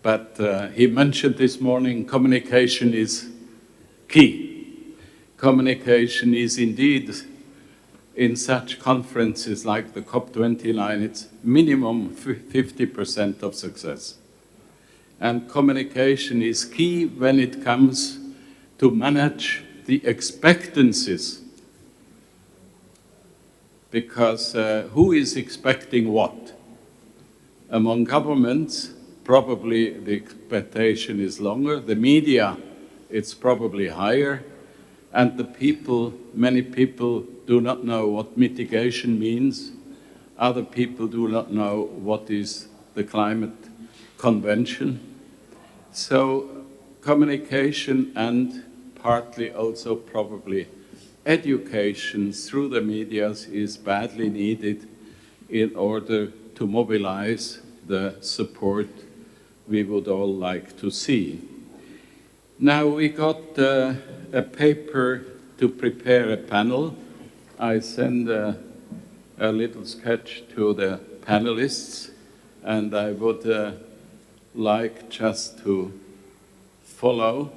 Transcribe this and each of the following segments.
but he mentioned this morning communication is key. Communication is indeed, in such conferences like the COP29, it's minimum 50% of success. And communication is key when it comes to manage the expectancies. Because who is expecting what? Among governments, probably the expectation is longer. The media, it's probably higher. And the people, many people do not know what mitigation means. Other people do not know what is the climate convention. So communication and partly also probably education through the medias is badly needed in order to mobilize the support we would all like to see. Now we got a paper to prepare a panel. I send a little sketch to the panelists, and I would like just to follow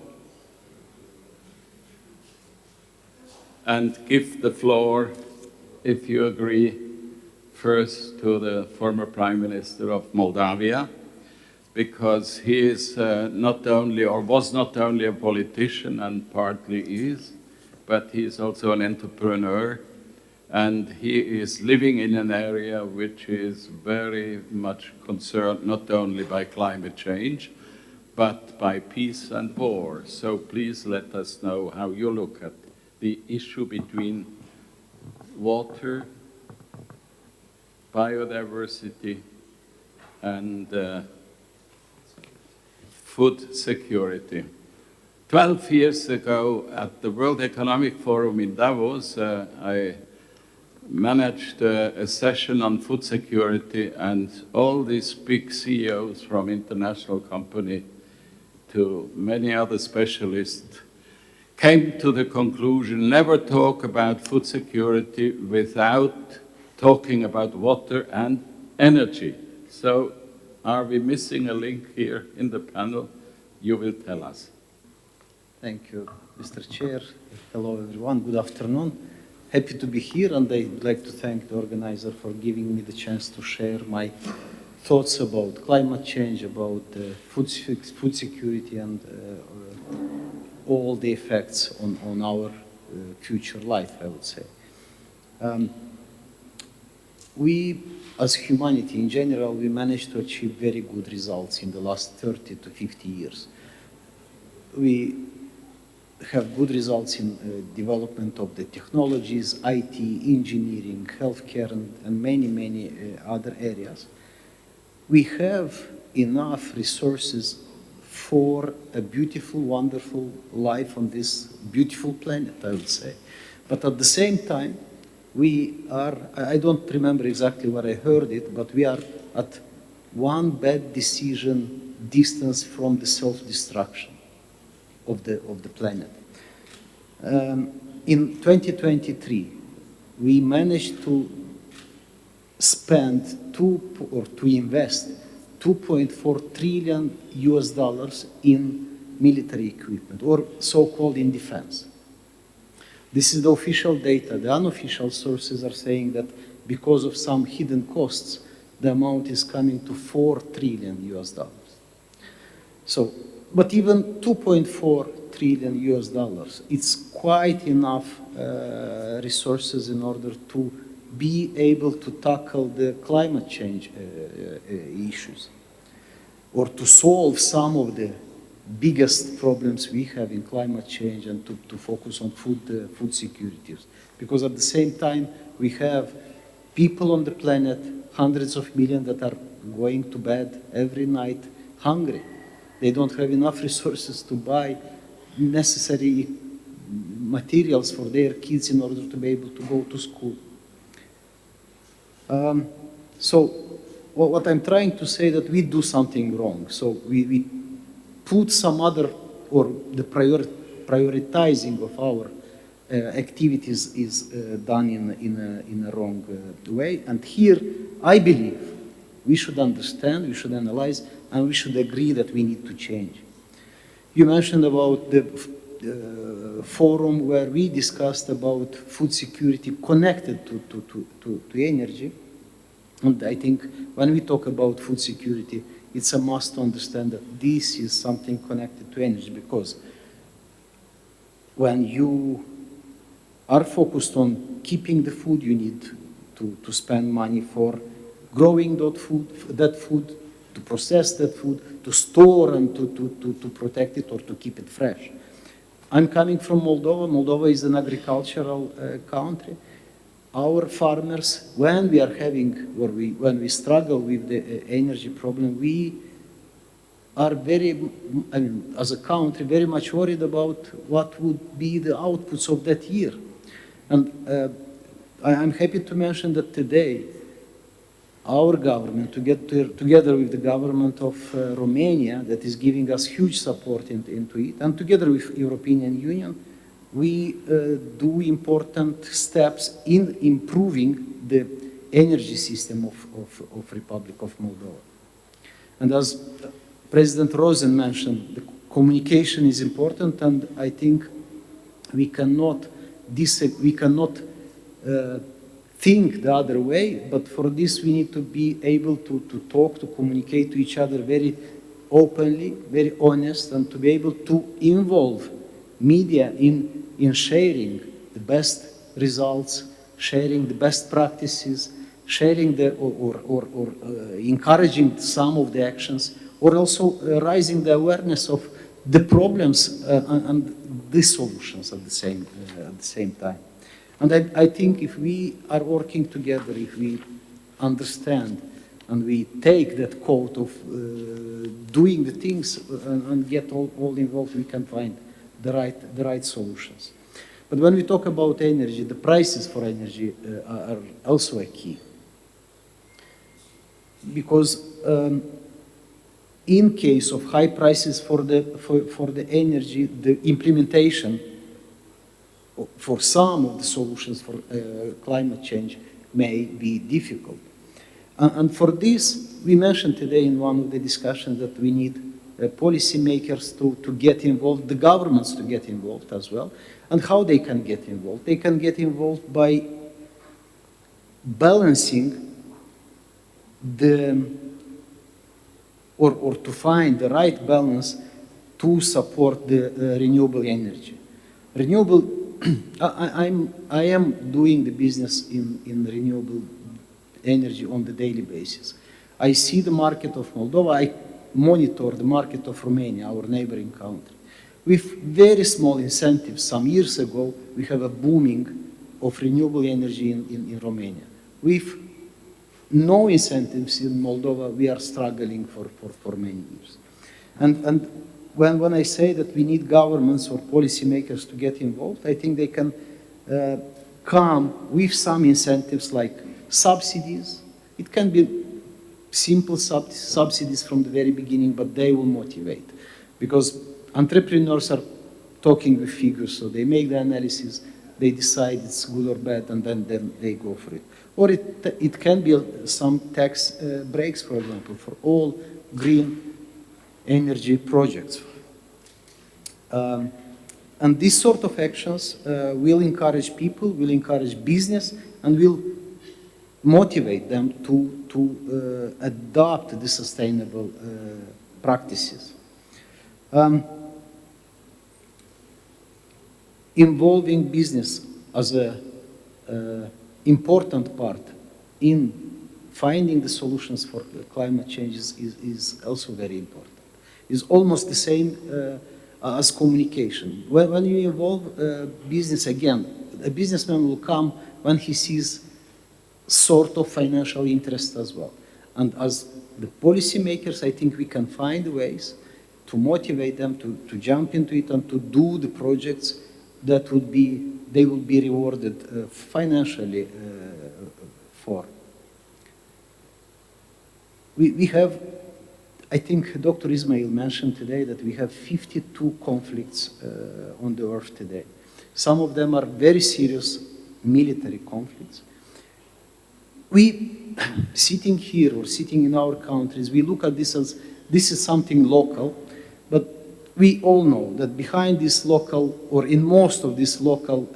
and give the floor, if you agree, first to the former Prime Minister of Moldova, because he is not only, or was not only a politician and partly is, but he is also an entrepreneur, and he is living in an area which is very much concerned not only by climate change, but by peace and war. So please let us know how you look at the issue between water, biodiversity, and food security. 12 years ago at the World Economic Forum in Davos, I managed a session on food security, and all these big CEOs from international companies to many other specialists came to the conclusion, never talk about food security without talking about water and energy. So are we missing a link here in the panel? You will tell us. Thank you, Mr. Chair. Hello, everyone. Good afternoon. Happy to be here, and I'd like to thank the organizer for giving me the chance to share my thoughts about climate change, about food security, and all the effects on our future life, I would say. We, as humanity in general, we managed to achieve very good results in the last 30 to 50 years. We have good results in development of the technologies, IT, engineering, healthcare, and many, many other areas. We have enough resources for a beautiful, wonderful life on this beautiful planet, I would say. But at the same time, we are, I don't remember exactly where I heard it, but we are at one bad decision distance from the self-destruction of the planet. In 2023, we managed to spend to invest $2.4 trillion in military equipment, or so-called in defense. This is the official data. The unofficial sources are saying that because of some hidden costs, the amount is coming to $4 trillion. So, but even $2.4 trillion, it's quite enough resources in order to be able to tackle the climate change issues, or to solve some of the biggest problems we have in climate change, and to focus on food security. Because at the same time, we have people on the planet, hundreds of millions, that are going to bed every night hungry. They don't have enough resources to buy necessary materials for their kids in order to be able to go to school. So what I'm trying to say that we do something wrong. So we put some other, or the prioritizing of our activities is done in a wrong way. And here, I believe we should understand, we should analyze, and we should agree that we need to change. You mentioned about the forum where we discussed about food security connected to energy. And I think when we talk about food security, it's a must to understand that this is something connected to energy, because when you are focused on keeping the food, you need to spend money for growing that food, to process that food, to store and to protect it or to keep it fresh. I'm coming from Moldova. Moldova is an agricultural country. Our farmers, when we are having, or when we struggle with the energy problem, we are as a country, very much worried about what would be the outputs of that year. And I'm happy to mention that today, our government, together with the government of Romania, that is giving us huge support into it, and together with European Union, we do important steps in improving the energy system of Republic of Moldova. And as President Rosen mentioned, the communication is important, and I think we cannot think the other way, but for this we need to be able to talk, to communicate to each other very openly, very honest, and to be able to involve media in sharing the best results, sharing the best practices, sharing or encouraging some of the actions, or also raising the awareness of the problems and the solutions at the same time. And I think if we are working together, if we understand and we take that code of doing the things and get all involved, we can find the right solutions. But when we talk about energy, the prices for energy are also a key. Because in case of high prices for the energy, the implementation for some of the solutions for climate change may be difficult. And for this, we mentioned today in one of the discussions that we need policymakers to get involved, the governments to get involved as well. And how they can get involved? They can get involved by balancing or to find the right balance to support the renewable energy. I am doing the business in renewable energy on the daily basis. I see the market of Moldova, I monitor the market of Romania, our neighboring country. With very small incentives, some years ago, we have a booming of renewable energy in Romania. With no incentives in Moldova, we are struggling for many years. And when I say that we need governments or policymakers to get involved, I think they can come with some incentives like subsidies. It can be simple subsidies from the very beginning, but they will motivate. Because entrepreneurs are talking with figures, so they make the analysis, they decide it's good or bad, and then they go for it. Or it can be some tax breaks, for example, for all green energy projects. And these sort of actions will encourage people, will encourage business, and will motivate them to adopt the sustainable practices. Involving business as an important part in finding the solutions for climate change is also very important. It's almost the same as communication. When you involve business, again, a businessman will come when he sees sort of financial interest as well. And as the policymakers, I think we can find ways to motivate them to jump into it and to do the projects that they will be rewarded financially for. We have, I think Dr. Ismail mentioned today that we have 52 conflicts on the earth today. Some of them are very serious military conflicts. We, sitting here or sitting in our countries, we look at this as this is something local, but we all know that behind this local, or in most of these local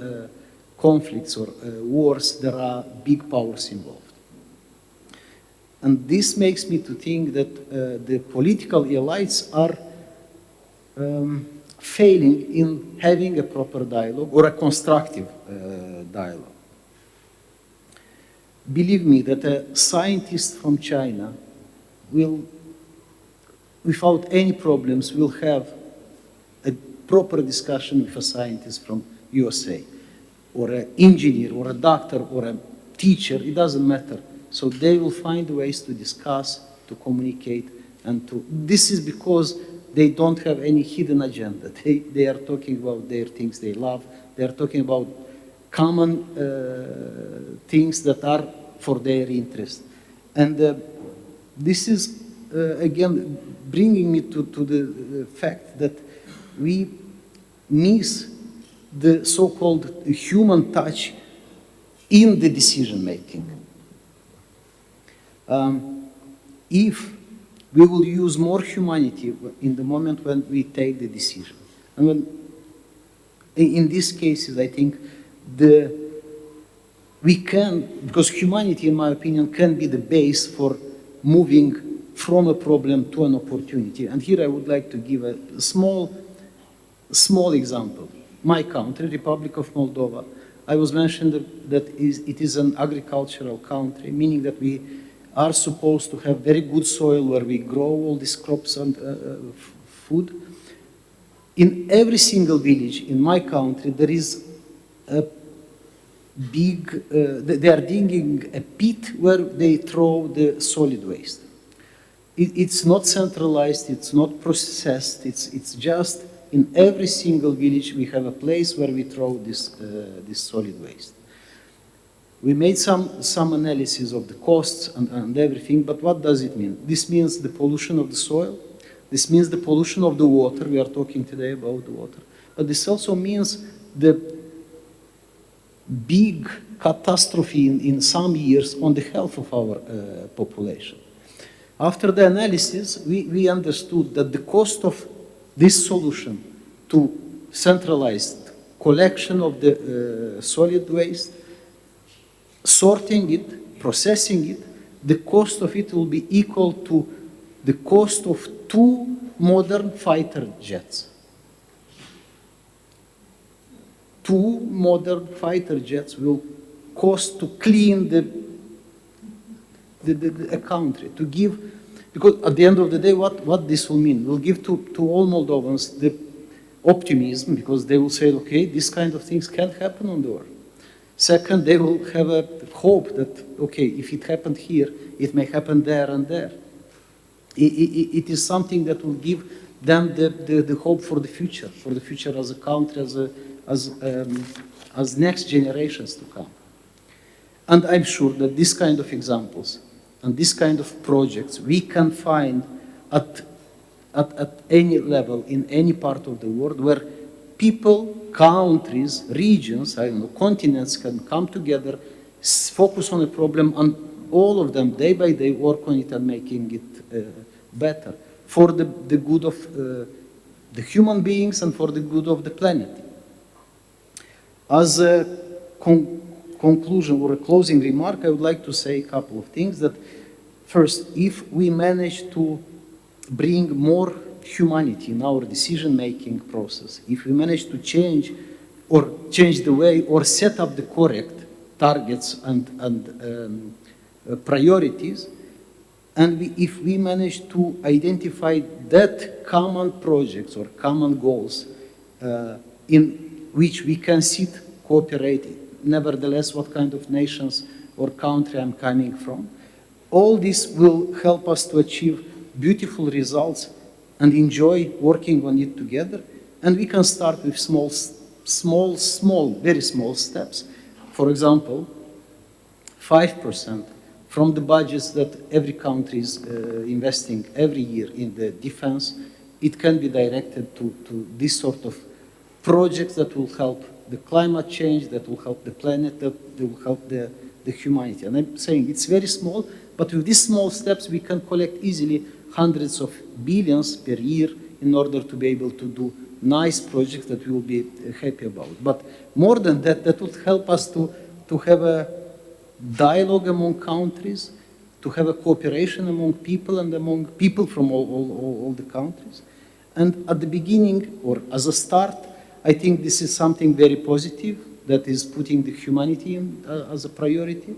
conflicts or wars, there are big powers involved. And this makes me to think that the political elites are failing in having a proper dialogue or a constructive dialogue. Believe me that a scientist from China will, without any problems, will have a proper discussion with a scientist from USA, or an engineer, or a doctor, or a teacher, it doesn't matter. So they will find ways to discuss, to communicate, and to, this is because they don't have any hidden agenda. They are talking about their things they love. They are talking about common things that are for their interest. And this is, again, bringing me to the fact that we miss the so-called human touch in the decision-making. If we will use more humanity in the moment when we take the decision. And when, in these cases, I think we can, because humanity, in my opinion, can be the base for moving from a problem to an opportunity. And here I would like to give a small example. My country, Republic of Moldova, I was mentioned that it is an agricultural country, meaning that we are supposed to have very good soil where we grow all these crops and food. In every single village in my country, there is a big, they are digging a pit where they throw the solid waste. It's not centralized, it's not processed, it's just in every single village we have a place where we throw this solid waste. We made some analysis of the costs and everything, but what does it mean? This means the pollution of the soil. This means the pollution of the water. We are talking today about the water. But this also means the big catastrophe in some years on the health of our population. After the analysis, we understood that the cost of this solution to centralized collection of the solid waste, sorting it, processing it, the cost of it will be equal to the cost of 2 modern fighter jets. 2 modern fighter jets will cost to clean a country, to give, because at the end of the day, what this will mean? We'll give to all Moldovans the optimism, because they will say, okay, this kind of things can happen on the world. Second, they will have a hope that, okay, if it happened here, it may happen there and there. It is something that will give them the hope for the future as a country, as next generations to come. And I'm sure that this kind of examples and this kind of projects we can find at any level in any part of the world where people, countries, regions, I don't know, continents can come together, focus on a problem, and all of them, day by day, work on it and making it better for the good of the human beings and for the good of the planet. As a conclusion or a closing remark, I would like to say a couple of things. That first, if we manage to bring more humanity in our decision-making process, if we manage to change the way or set up the correct targets and priorities, and if we manage to identify that common projects or common goals in which we can sit, cooperate, nevertheless what kind of nations or country I'm coming from, all this will help us to achieve beautiful results and enjoy working on it together. And we can start with very small steps. For example, 5% from the budgets that every country is investing every year in the defense, it can be directed to this sort of projects that will help the climate change, that will help the planet, that will help the humanity. And I'm saying it's very small, but with these small steps we can collect easily hundreds of billions per year in order to be able to do nice projects that we will be happy about. But more than that, that would help us to have a dialogue among countries, to have a cooperation among people and among people from all the countries. And at the beginning, or as a start, I think this is something very positive that is putting the humanity in, as a priority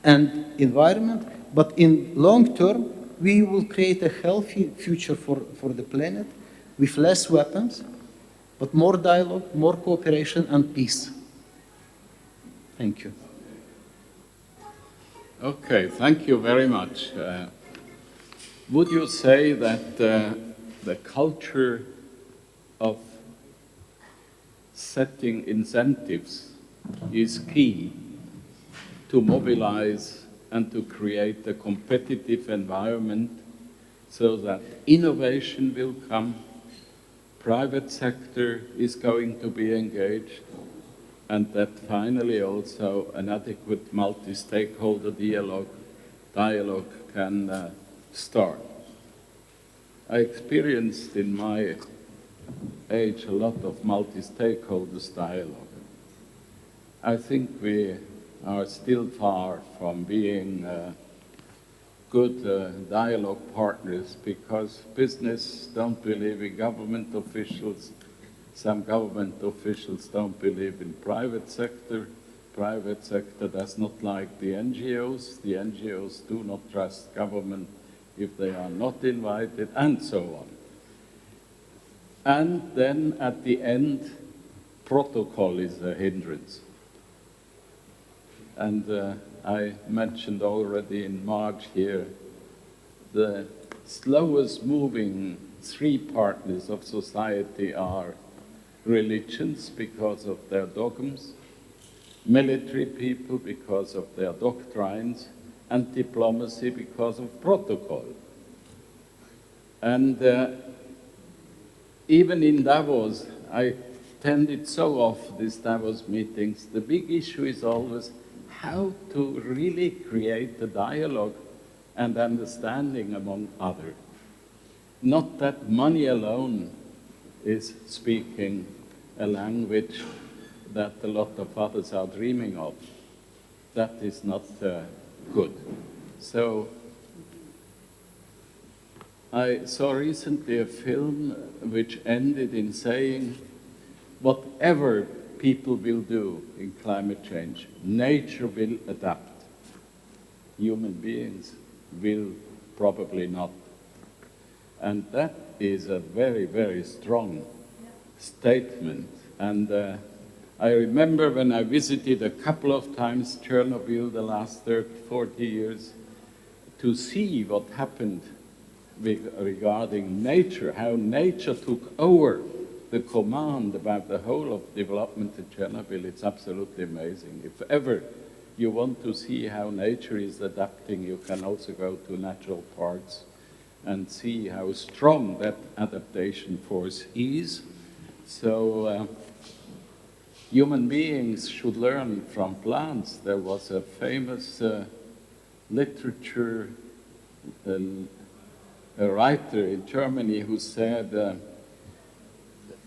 and environment. But in long term, we will create a healthy future for the planet with less weapons, but more dialogue, more cooperation, and peace. Thank you. Okay, thank you very much. Would you say that the culture of setting incentives is key to mobilize and to create a competitive environment so that innovation will come, private sector is going to be engaged, and that finally also an adequate multi-stakeholder dialogue can start. I experienced in my age a lot of multi-stakeholders dialogue. I think we are still far from being good dialogue partners because business don't believe in government officials. Some government officials don't believe in private sector. Private sector does not like the NGOs. The NGOs do not trust government if they are not invited, and so on. And then at the end, protocol is a hindrance. And I mentioned already in March here, the slowest moving three partners of society are religions because of their dogmas, military people because of their doctrines, and diplomacy because of protocol. And even in Davos, I attended so often these Davos meetings, the big issue is always how to really create a dialogue and understanding among others. Not that money alone is speaking a language that a lot of others are dreaming of. That is not good. So I saw recently a film which ended in saying, whatever people will do in climate change, nature will adapt. Human beings will probably not. And that is a very, very strong statement. And I remember when I visited a couple of times Chernobyl the last 30, 40 years, to see what happened regarding nature, how nature took over the command about the whole of development in Chernobyl. It's absolutely amazing. If ever you want to see how nature is adapting, you can also go to natural parks and see how strong that adaptation force is. So human beings should learn from plants. There was a famous literature a writer in Germany who said,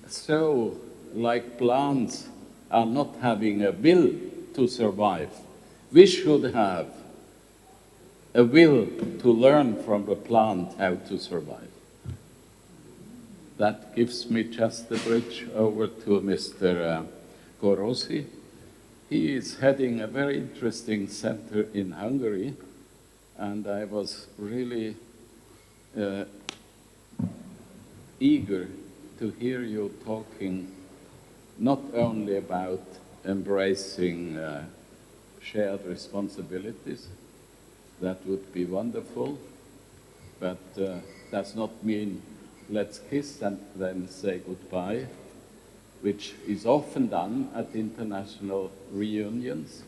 so like plants are not having a will to survive, we should have a will to learn from the plant how to survive. That gives me just the bridge over to Mr. Korosi. He is heading a very interesting center in Hungary, and I was really eager to hear you talking not only about embracing shared responsibilities, that would be wonderful, but does not mean let's kiss and then say goodbye, which is often done at international reunions.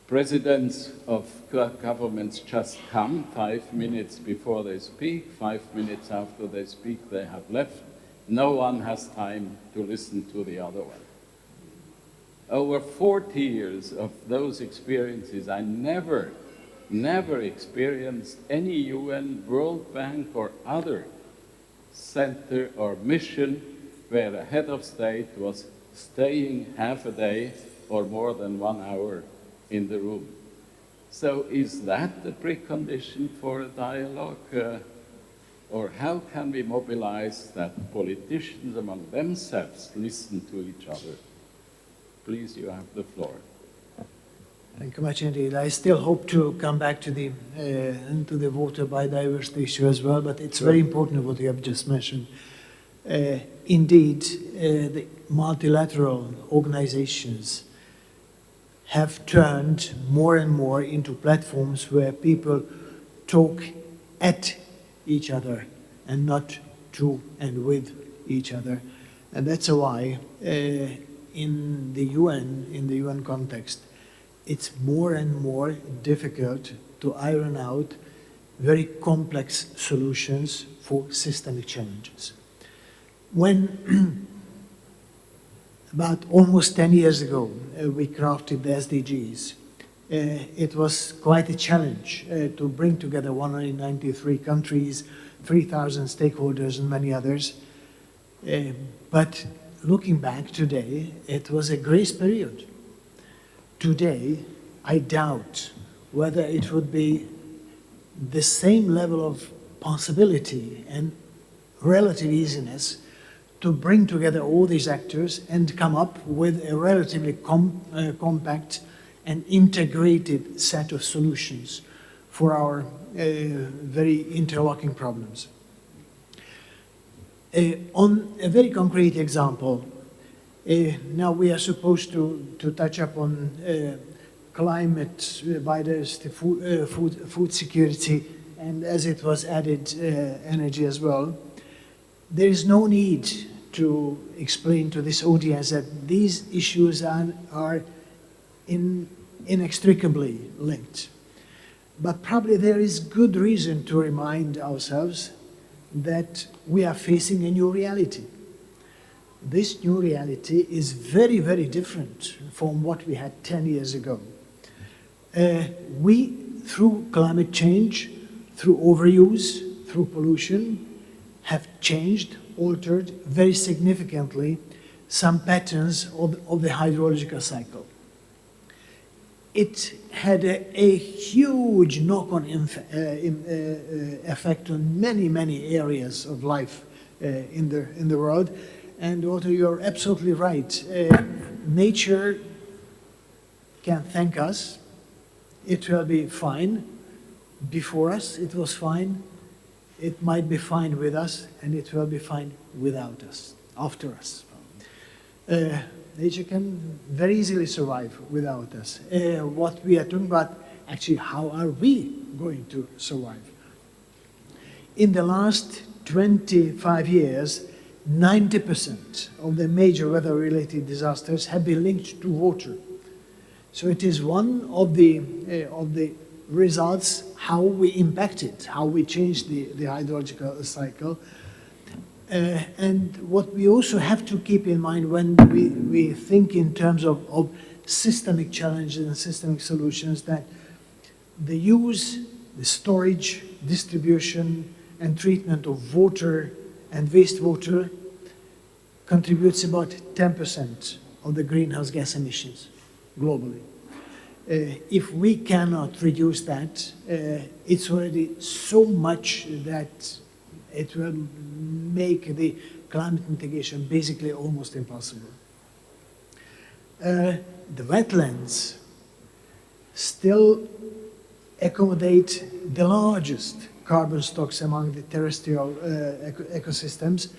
Presidents of governments just come 5 minutes before they speak, 5 minutes after they speak they have left. No one has time to listen to the other one. Over 40 years of those experiences, I never never experienced any UN, World Bank, or other center or mission where a head of state was staying half a day or more than 1 hour in the room. So is that the precondition for a dialogue? Or how can we mobilize that politicians among themselves listen to each other? Please, you have the floor. Thank you much indeed. I still hope to come back to the water biodiversity issue as well, but it's very important what you have just mentioned. Indeed, the multilateral organizations have turned more and more into platforms where people talk at each other and not to and with each other. And that's why in the UN context, it's more and more difficult to iron out very complex solutions for systemic challenges. When about almost 10 years ago, we crafted the SDGs, it was quite a challenge to bring together 193 countries, 3,000 stakeholders and many others. But looking back today, it was a grace period. Today, I doubt whether it would be the same level of possibility and relative easiness to bring together all these actors and come up with a relatively compact and integrated set of solutions for our very interlocking problems. On a very concrete example, now we are supposed to touch upon climate, biodiversity, food security, and as it was added, energy as well. There is no need to explain to this audience that these issues are inextricably linked. But probably there is good reason to remind ourselves that we are facing a new reality. This new reality is very, very different from what we had 10 years ago. We, through climate change, through overuse, through pollution, have changed, altered very significantly some patterns of the hydrological cycle. It had a huge knock-on effect on many, many areas of life in the world. And Otto, you're absolutely right. Nature can thank us. It will be fine. Before us, it was fine. It might be fine with us, and it will be fine without us, after us. Nature can very easily survive without us. What we are talking about, actually, how are we going to survive? In the last 25 years, 90% of the major weather-related disasters have been linked to water. So it is one of the results, how we impact it, how we change the hydrological cycle. And what we also have to keep in mind when we think in terms of systemic challenges and systemic solutions, that the use, the storage, distribution, and treatment of water and wastewater contributes about 10% of the greenhouse gas emissions globally. If we cannot reduce that, it's already so much that it will make the climate mitigation basically almost impossible. The wetlands still accommodate the largest carbon stocks among the terrestrial ecosystems,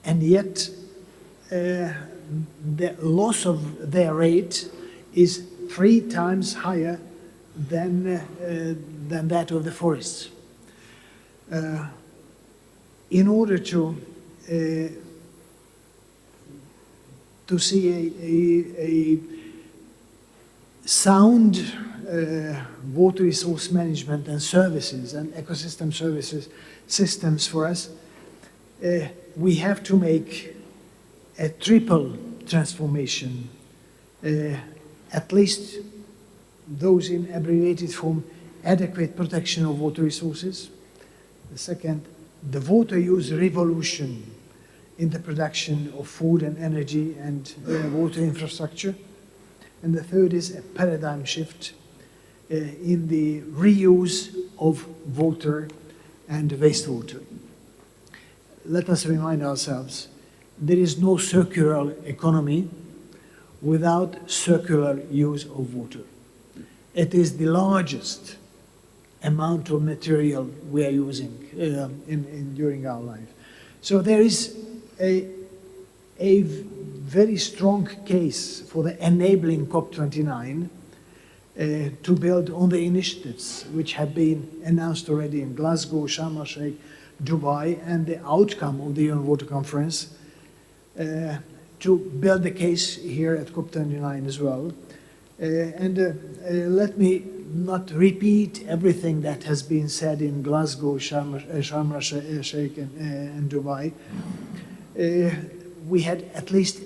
and yet the loss of their rate is 3 times higher than that of the forests. In order to see a sound water resource management and services and ecosystem services systems for us, we have to make a triple transformation, at least those in abbreviated form, adequate protection of water resources. The second, the water use revolution in the production of food and energy and water infrastructure. And the third is a paradigm shift in the reuse of water and wastewater. Let us remind ourselves, there is no circular economy without circular use of water. It is the largest amount of material we are using during our life. So there is a very strong case for the enabling COP29 to build on the initiatives which have been announced already in Glasgow, Sharm el-Sheikh, Dubai, and the outcome of the UN Water Conference, to build the case here at COP29 as well. Let me not repeat everything that has been said in Glasgow, Sharm el-Sheikh, and Dubai. We had at least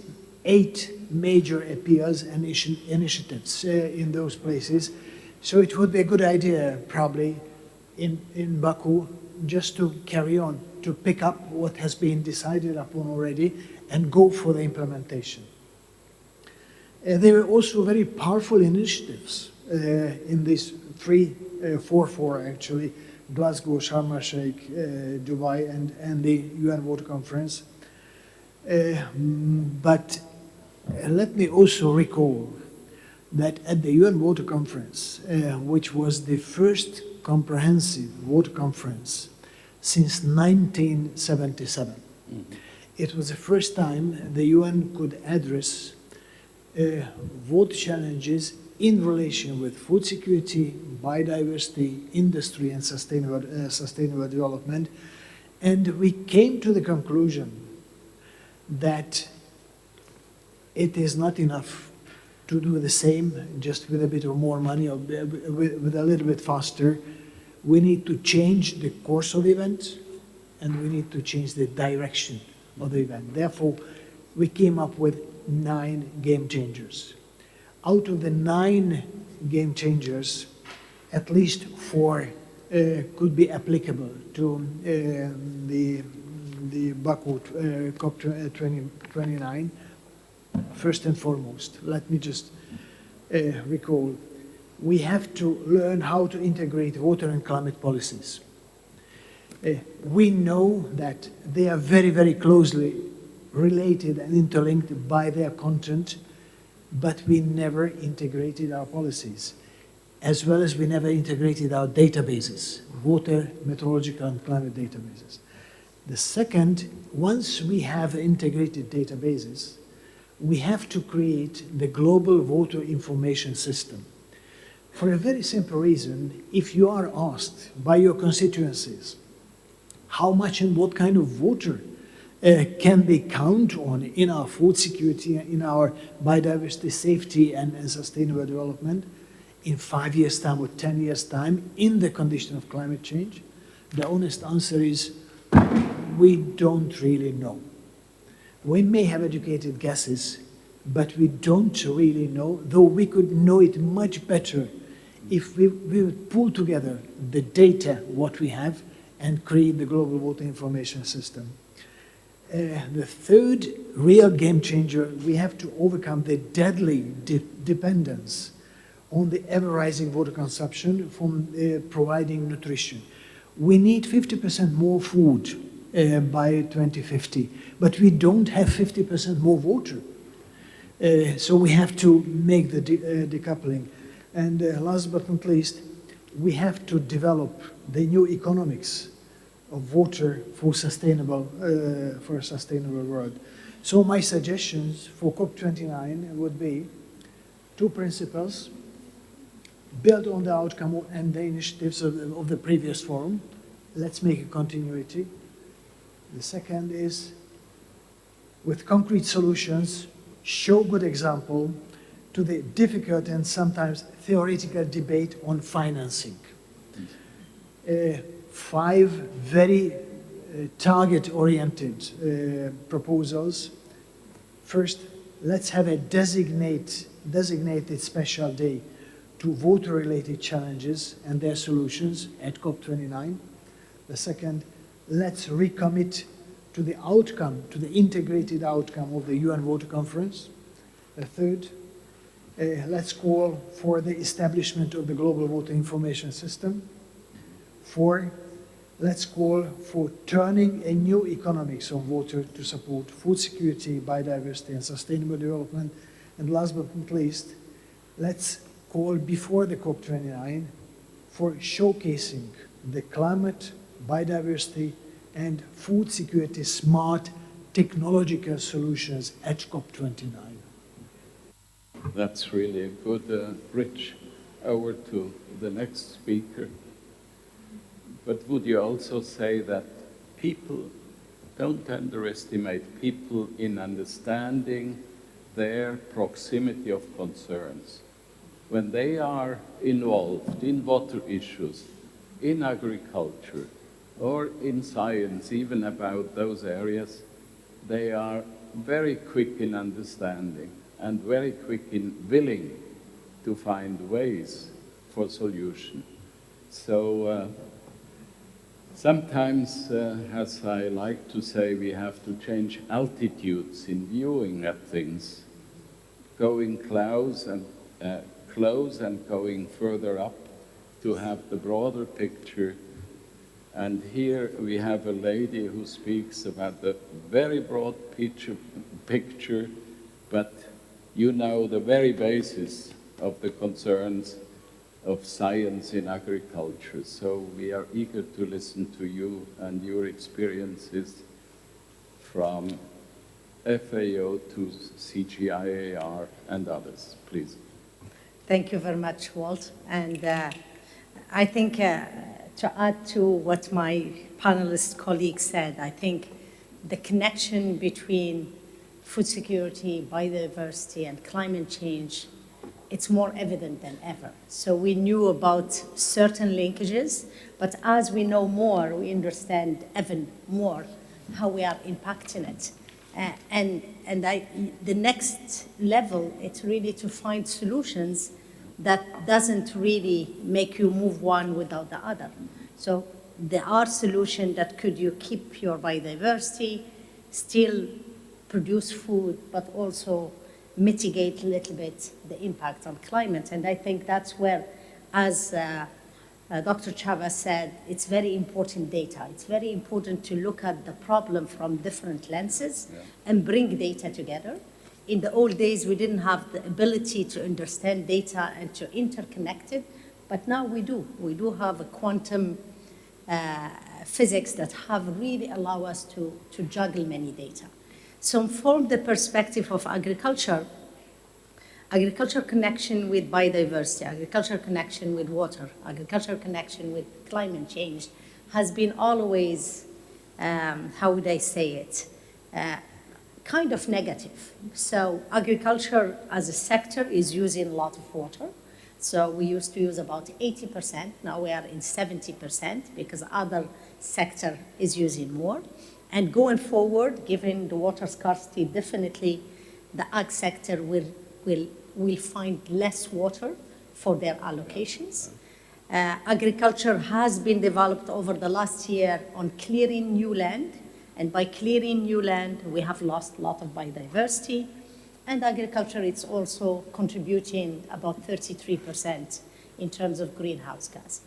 8 major appeals and initiatives in those places. So it would be a good idea, probably, in Baku, just to carry on, to pick up what has been decided upon already and go for the implementation. There were also very powerful initiatives in these 4 actually, Glasgow, Sharm el-Sheikh, Dubai, and the UN Water Conference. But let me also recall that at the UN Water Conference, which was the first comprehensive water conference since 1977, it was the first time the UN could address water challenges in relation with food security, biodiversity, industry, and sustainable development. And we came to the conclusion that it is not enough to do the same just with a bit of more money or with a little bit faster. We need to change the course of the event, and we need to change the direction of the event. Therefore, we came up with 9 game changers. Out of the 9 game changers, at least 4 could be applicable to the Baku COP29. First and foremost, let me just recall, we have to learn how to integrate water and climate policies. We know that they are very, very closely related and interlinked by their content, but we never integrated our policies, as well as we never integrated our databases, water, meteorological, and climate databases. The second, once we have integrated databases, we have to create the global water information system. For a very simple reason, if you are asked by your constituencies how much and what kind of water can they count on in our food security, in our biodiversity, safety, and sustainable development in 5 years' time or 10 years' time in the condition of climate change, the honest answer is we don't really know. We may have educated guesses, but we don't really know, though we could know it much better if we would pull together the data, what we have, and create the global water information system. The third real game changer, we have to overcome the deadly dependence on the ever-rising water consumption from providing nutrition. We need 50% more food by 2050, but we don't have 50% more water. So we have to make the decoupling. And last but not least, we have to develop the new economics of water for a sustainable world. So my suggestions for COP29 would be 2 principles: build on the outcome and the initiatives of the previous forum. Let's make a continuity. The second is, with concrete solutions, show good example to the difficult and sometimes theoretical debate on financing. 5 very target-oriented proposals. First, let's have a designated special day to to water-related challenges and their solutions at COP29. The second, let's recommit to the outcome, to the integrated outcome of the UN Water Conference. The third, let's call for the establishment of the Global Water Information System. 4, let's call for turning a new economics on water to support food security, biodiversity, and sustainable development. And last but not least, let's call before the COP29 for showcasing the climate, biodiversity, and food security smart technological solutions at COP29. That's really a good bridge over to the next speaker. But would you also say that people, don't underestimate people in understanding their proximity of concerns. When they are involved in water issues, in agriculture, or in science, even about those areas, they are very quick in understanding and very quick in willing to find ways for solution. So sometimes, as I like to say, we have to change altitudes in viewing at things, going close and going further up to have the broader picture. And here we have a lady who speaks about the very broad picture, but you know the very basis of the concerns of science in agriculture. So we are eager to listen to you and your experiences from FAO to CGIAR and others, please. Thank you very much, Walt. And I think to add to what my panelist colleague said, I think the connection between food security, biodiversity, and climate change, it's more evident than ever. So we knew about certain linkages, but as we know more, we understand even more how we are impacting it. The next level, it's really to find solutions that doesn't really make you move one without the other. So there are solutions that could you keep your biodiversity, still produce food, but also mitigate a little bit the impact on climate. And I think that's where, as Dr. Csaba said, it's very important data. It's very important to look at the problem from different lenses and bring data together. In the old days, we didn't have the ability to understand data and to interconnect it, but now we do. We do have a quantum physics that have really allowed us to juggle many data. So from the perspective of agriculture connection with biodiversity, agriculture connection with water, agriculture connection with climate change has been always, how would I say it, kind of negative. So agriculture as a sector is using a lot of water. So we used to use about 80%, now we are in 70% because other sector is using more. And going forward, given the water scarcity, definitely the ag sector will find less water for their allocations. Agriculture has been developed over the last year on clearing new land. And by clearing new land, we have lost a lot of biodiversity. And agriculture is also contributing about 33% in terms of greenhouse gas.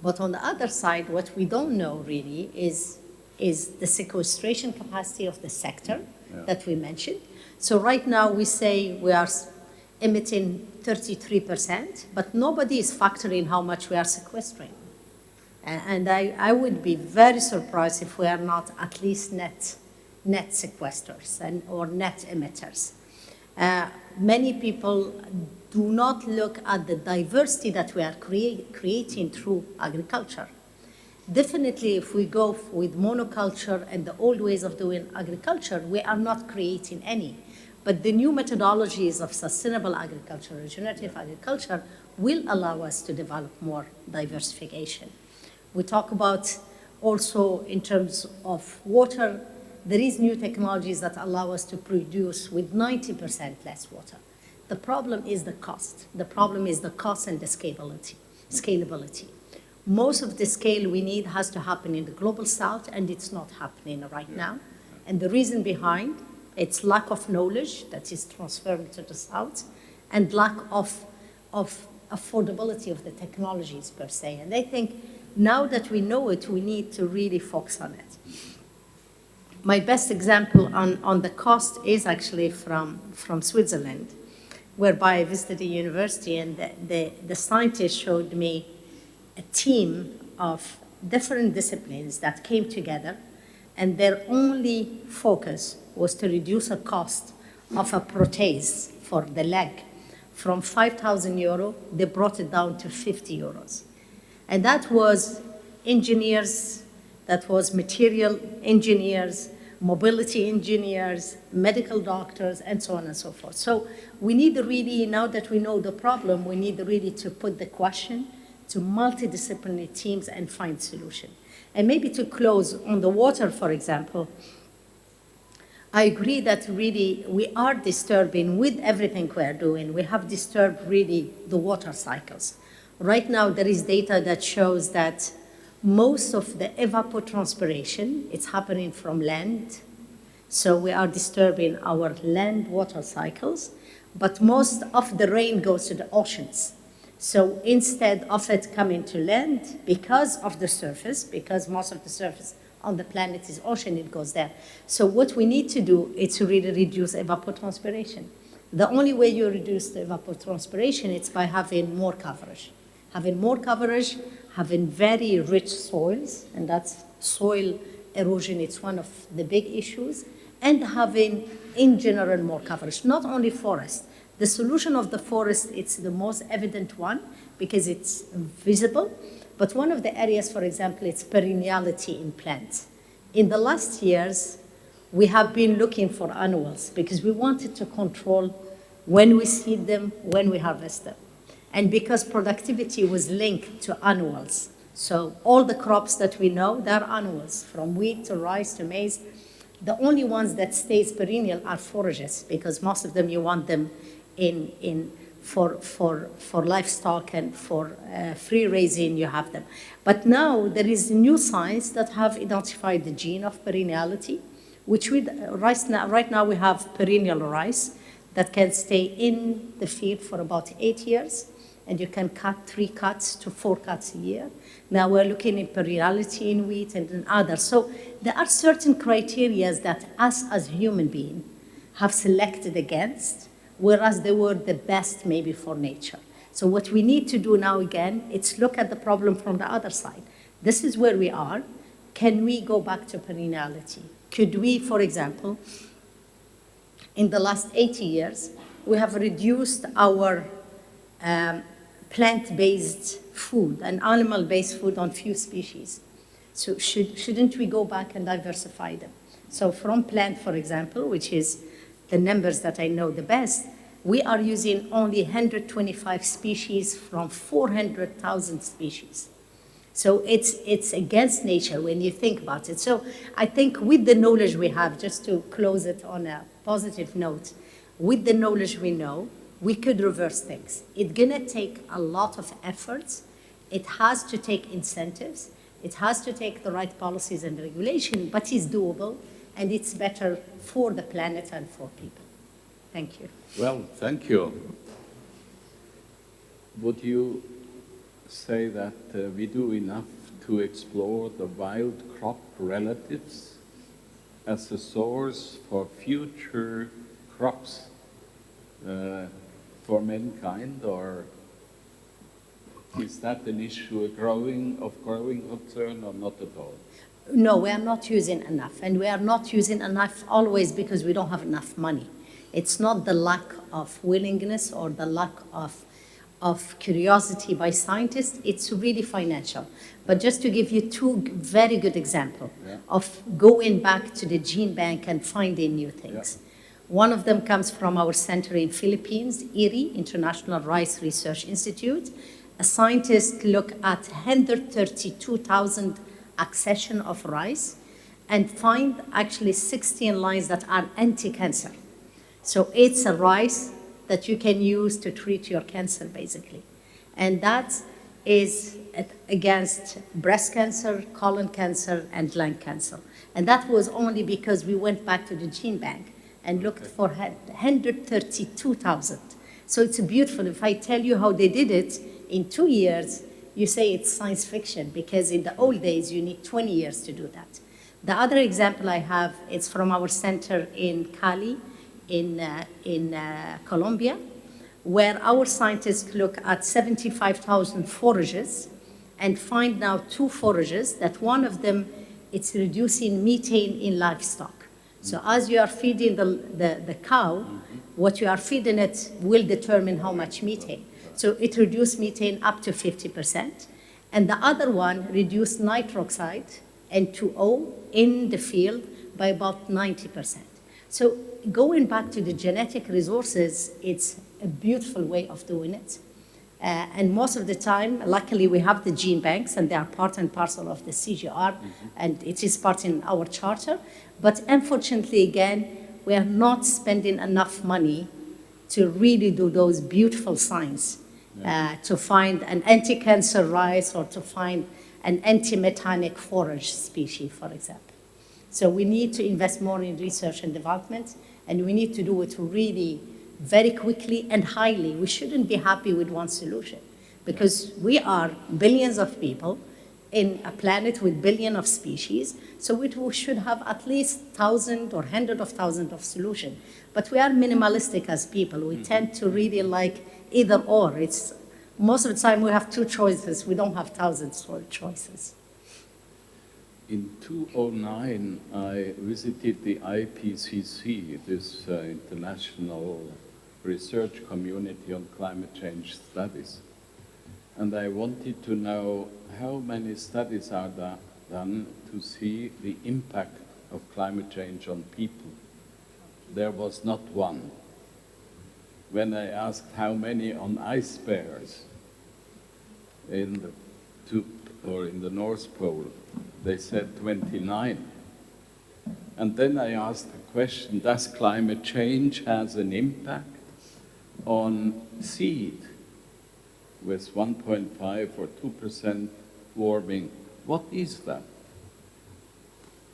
But on the other side, what we don't know really is the sequestration capacity of the sector that we mentioned. So right now we say we are emitting 33%, but nobody is factoring how much we are sequestering. And I would be very surprised if we are not at least net sequesters or net emitters. Many people do not look at the diversity that we are creating through agriculture. Definitely, if we go with monoculture and the old ways of doing agriculture, we are not creating any. But the new methodologies of sustainable agriculture, regenerative agriculture, will allow us to develop more diversification. We talk about also in terms of water, there is new technologies that allow us to produce with 90% less water. The problem is the cost. The problem is the cost and the scalability. Most of the scale we need has to happen in the global south, and it's not happening right now. And the reason behind, it's lack of knowledge that is transferred to the south, and lack of affordability of the technologies per se. And I think now that we know it, we need to really focus on it. My best example on the cost is actually from Switzerland, whereby I visited the university, and the scientists showed me a team of different disciplines that came together, and their only focus was to reduce the cost of a prothese for the leg. From 5,000 euro, they brought it down to 50 euros. And that was engineers, that was material engineers, mobility engineers, medical doctors, and so on and so forth. So we need really, now that we know the problem, we need really to put the question to multidisciplinary teams and find solution. And maybe to close on the water, for example, I agree that really we are disturbing with everything we are doing. We have disturbed really the water cycles. Right now, there is data that shows that most of the evapotranspiration, it's happening from land. So we are disturbing our land water cycles, but most of the rain goes to the oceans. So instead of it coming to land, because of the surface, because most of the surface on the planet is ocean, it goes there. So what we need to do is to really reduce evapotranspiration. The only way you reduce the evapotranspiration is by having more coverage. Having more coverage, having very rich soils, and that's soil erosion, it's one of the big issues, and having, in general, more coverage, not only forest. The solution of the forest, it's the most evident one because it's visible. But one of the areas, for example, it's perenniality in plants. In the last years, we have been looking for annuals because we wanted to control when we seed them, when we harvest them. And because productivity was linked to annuals. So all the crops that we know, they're annuals, from wheat to rice to maize. The only ones that stays perennial are forages because most of them you want them for livestock and for free raising, you have them. But now there is new science that have identified the gene of perenniality, which right now we have perennial rice that can stay in the field for about 8 years, and you can cut 3 cuts to 4 cuts a year. Now we're looking at perenniality in wheat and in others. So there are certain criteria that us as human beings have selected against, whereas they were the best maybe for nature. So what we need to do now again, it's look at the problem from the other side. This is where we are. Can we go back to perenniality? Could we, for example, in the last 80 years, we have reduced our plant-based food and animal-based food on few species. So shouldn't we go back and diversify them? So from plant, for example, which is the numbers that I know the best, we are using only 125 species from 400,000 species. So it's against nature when you think about it. So I think with the knowledge we have, just to close it on a positive note, with the knowledge we know, we could reverse things. It's gonna take a lot of efforts. It has to take incentives. It has to take the right policies and regulation, but it's doable. And it's better for the planet and for people. Thank you. Well, thank you. Would you say that we do enough to explore the wild crop relatives as a source for future crops for mankind, or is that an issue of growing concern, or not at all? No, we are not using enough, and we are not using enough always because we don't have enough money. It's not the lack of willingness or the lack of curiosity by scientists, it's really financial. But just to give you 2 very good examples of going back to the gene bank and finding new things. One of them comes from our center in Philippines, IRI, International Rice Research Institute. A scientist looked at 132,000 accession of rice and find actually 16 lines that are anti-cancer. So it's a rice that you can use to treat your cancer, basically. And that is against breast cancer, colon cancer, and lung cancer. And that was only because we went back to the gene bank and looked for 132,000. So it's beautiful. If I tell you how they did it in 2 years, you say it's science fiction, because in the old days, you need 20 years to do that. The other example I have is from our center in Cali, in Colombia, where our scientists look at 75,000 forages and find now 2 forages that one of them, it's reducing methane in livestock. So as you are feeding the cow, what you are feeding it will determine how much methane. So it reduced methane up to 50%. And the other one reduced nitroxide, N2O, in the field by about 90%. So going back to the genetic resources, it's a beautiful way of doing it. And most of the time, luckily, we have the gene banks, and they are part and parcel of the CGIAR, and it is part in our charter. But unfortunately, again, we are not spending enough money to really do those beautiful science, to find an anti-cancer rice or to find an anti-methanic forage species, for example. So we need to invest more in research and development, and we need to do it really very quickly and highly. We shouldn't be happy with one solution, because we are billions of people in a planet with billions of species, so we should have at least 1,000 or hundreds of thousands of solutions. But we are minimalistic as people. We tend to really like either or. It's, most of the time we have 2 choices. We don't have thousands of choices. In 2009, I visited the IPCC, this international research community on climate change studies. And I wanted to know how many studies are done to see the impact of climate change on people. There was not one. When I asked how many on ice bears in the North Pole, they said 29. And then I asked the question, does climate change has an impact on seed with 1.5 or 2% warming? What is that?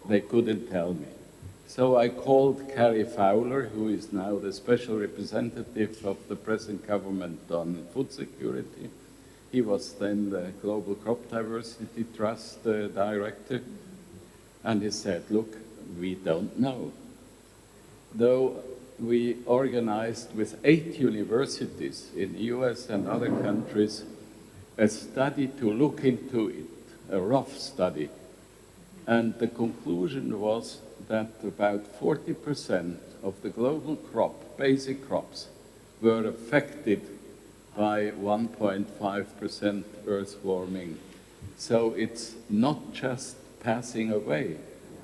They couldn't tell me. So I called Carrie Fowler, who is now the special representative of the present government on food security. He was then the Global Crop Diversity Trust director. And he said, look, we don't know. Though we organized with 8 universities in the US and other countries a study to look into it, a rough study. And the conclusion was that about 40% of the global crop, basic crops, were affected by 1.5% earth warming. So it's not just passing away.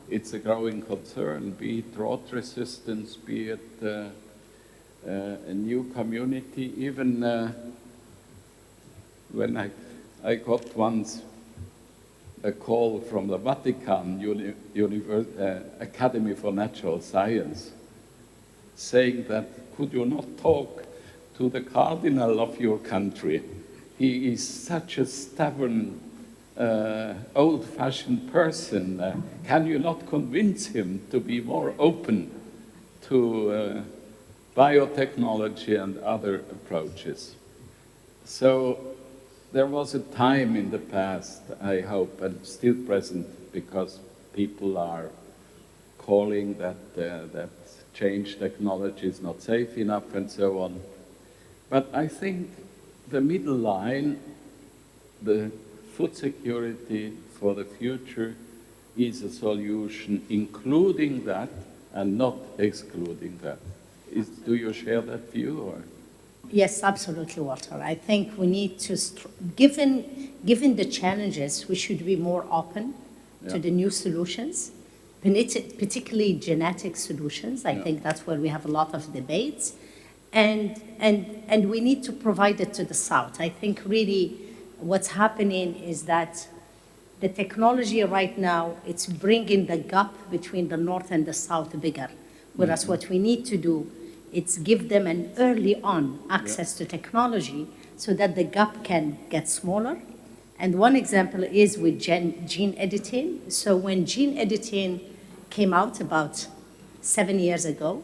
It's a growing concern, be it drought resistance, be it a new community. Even when I got once a call from the Vatican Academy for Natural Science saying that, could you not talk to the cardinal of your country? He is such a stubborn, old-fashioned person. Can you not convince him to be more open to biotechnology and other approaches? So there was a time in the past, I hope, and still present, because people are calling that that change technology is not safe enough and so on. But I think the middle line, the food security for the future, is a solution, including that and not excluding that. Do you share that view? Or? Yes, absolutely, Walter. I think we need to, given the challenges, we should be more open to the new solutions, particularly genetic solutions. I think that's where we have a lot of debates. And we need to provide it to the South. I think really what's happening is that the technology right now, it's bringing the gap between the North and the South bigger. Whereas what we need to do It's give them an early on access to technology so that the gap can get smaller. And one example is with gene editing. So when gene editing came out about 7 years ago,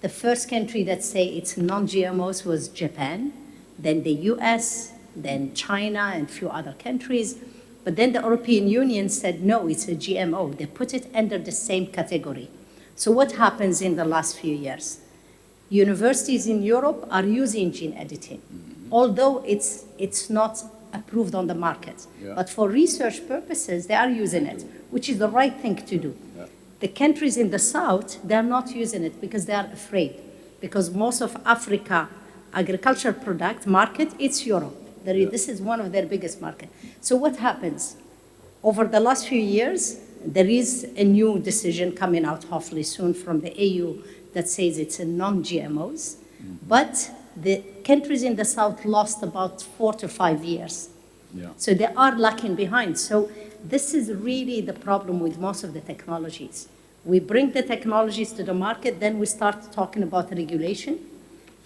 the first country that say it's non-GMOs was Japan, then the US, then China, and a few other countries. But then the European Union said, no, it's a GMO. They put it under the same category. So what happens in the last few years? Universities in Europe are using gene editing, although it's not approved on the market. Yeah. But for research purposes, they are using it, which is the right thing to do. Yeah. The countries in the south, they're not using it because they are afraid. Because most of Africa agricultural product market, it's Europe. This is one of their biggest market. So what happens? Over the last few years, there is a new decision coming out hopefully soon from the EU that says it's a non-GMOs. But the countries in the south lost about 4 to 5 years. Yeah. So they are lagging behind. So this is really the problem with most of the technologies. We bring the technologies to the market, then we start talking about regulation.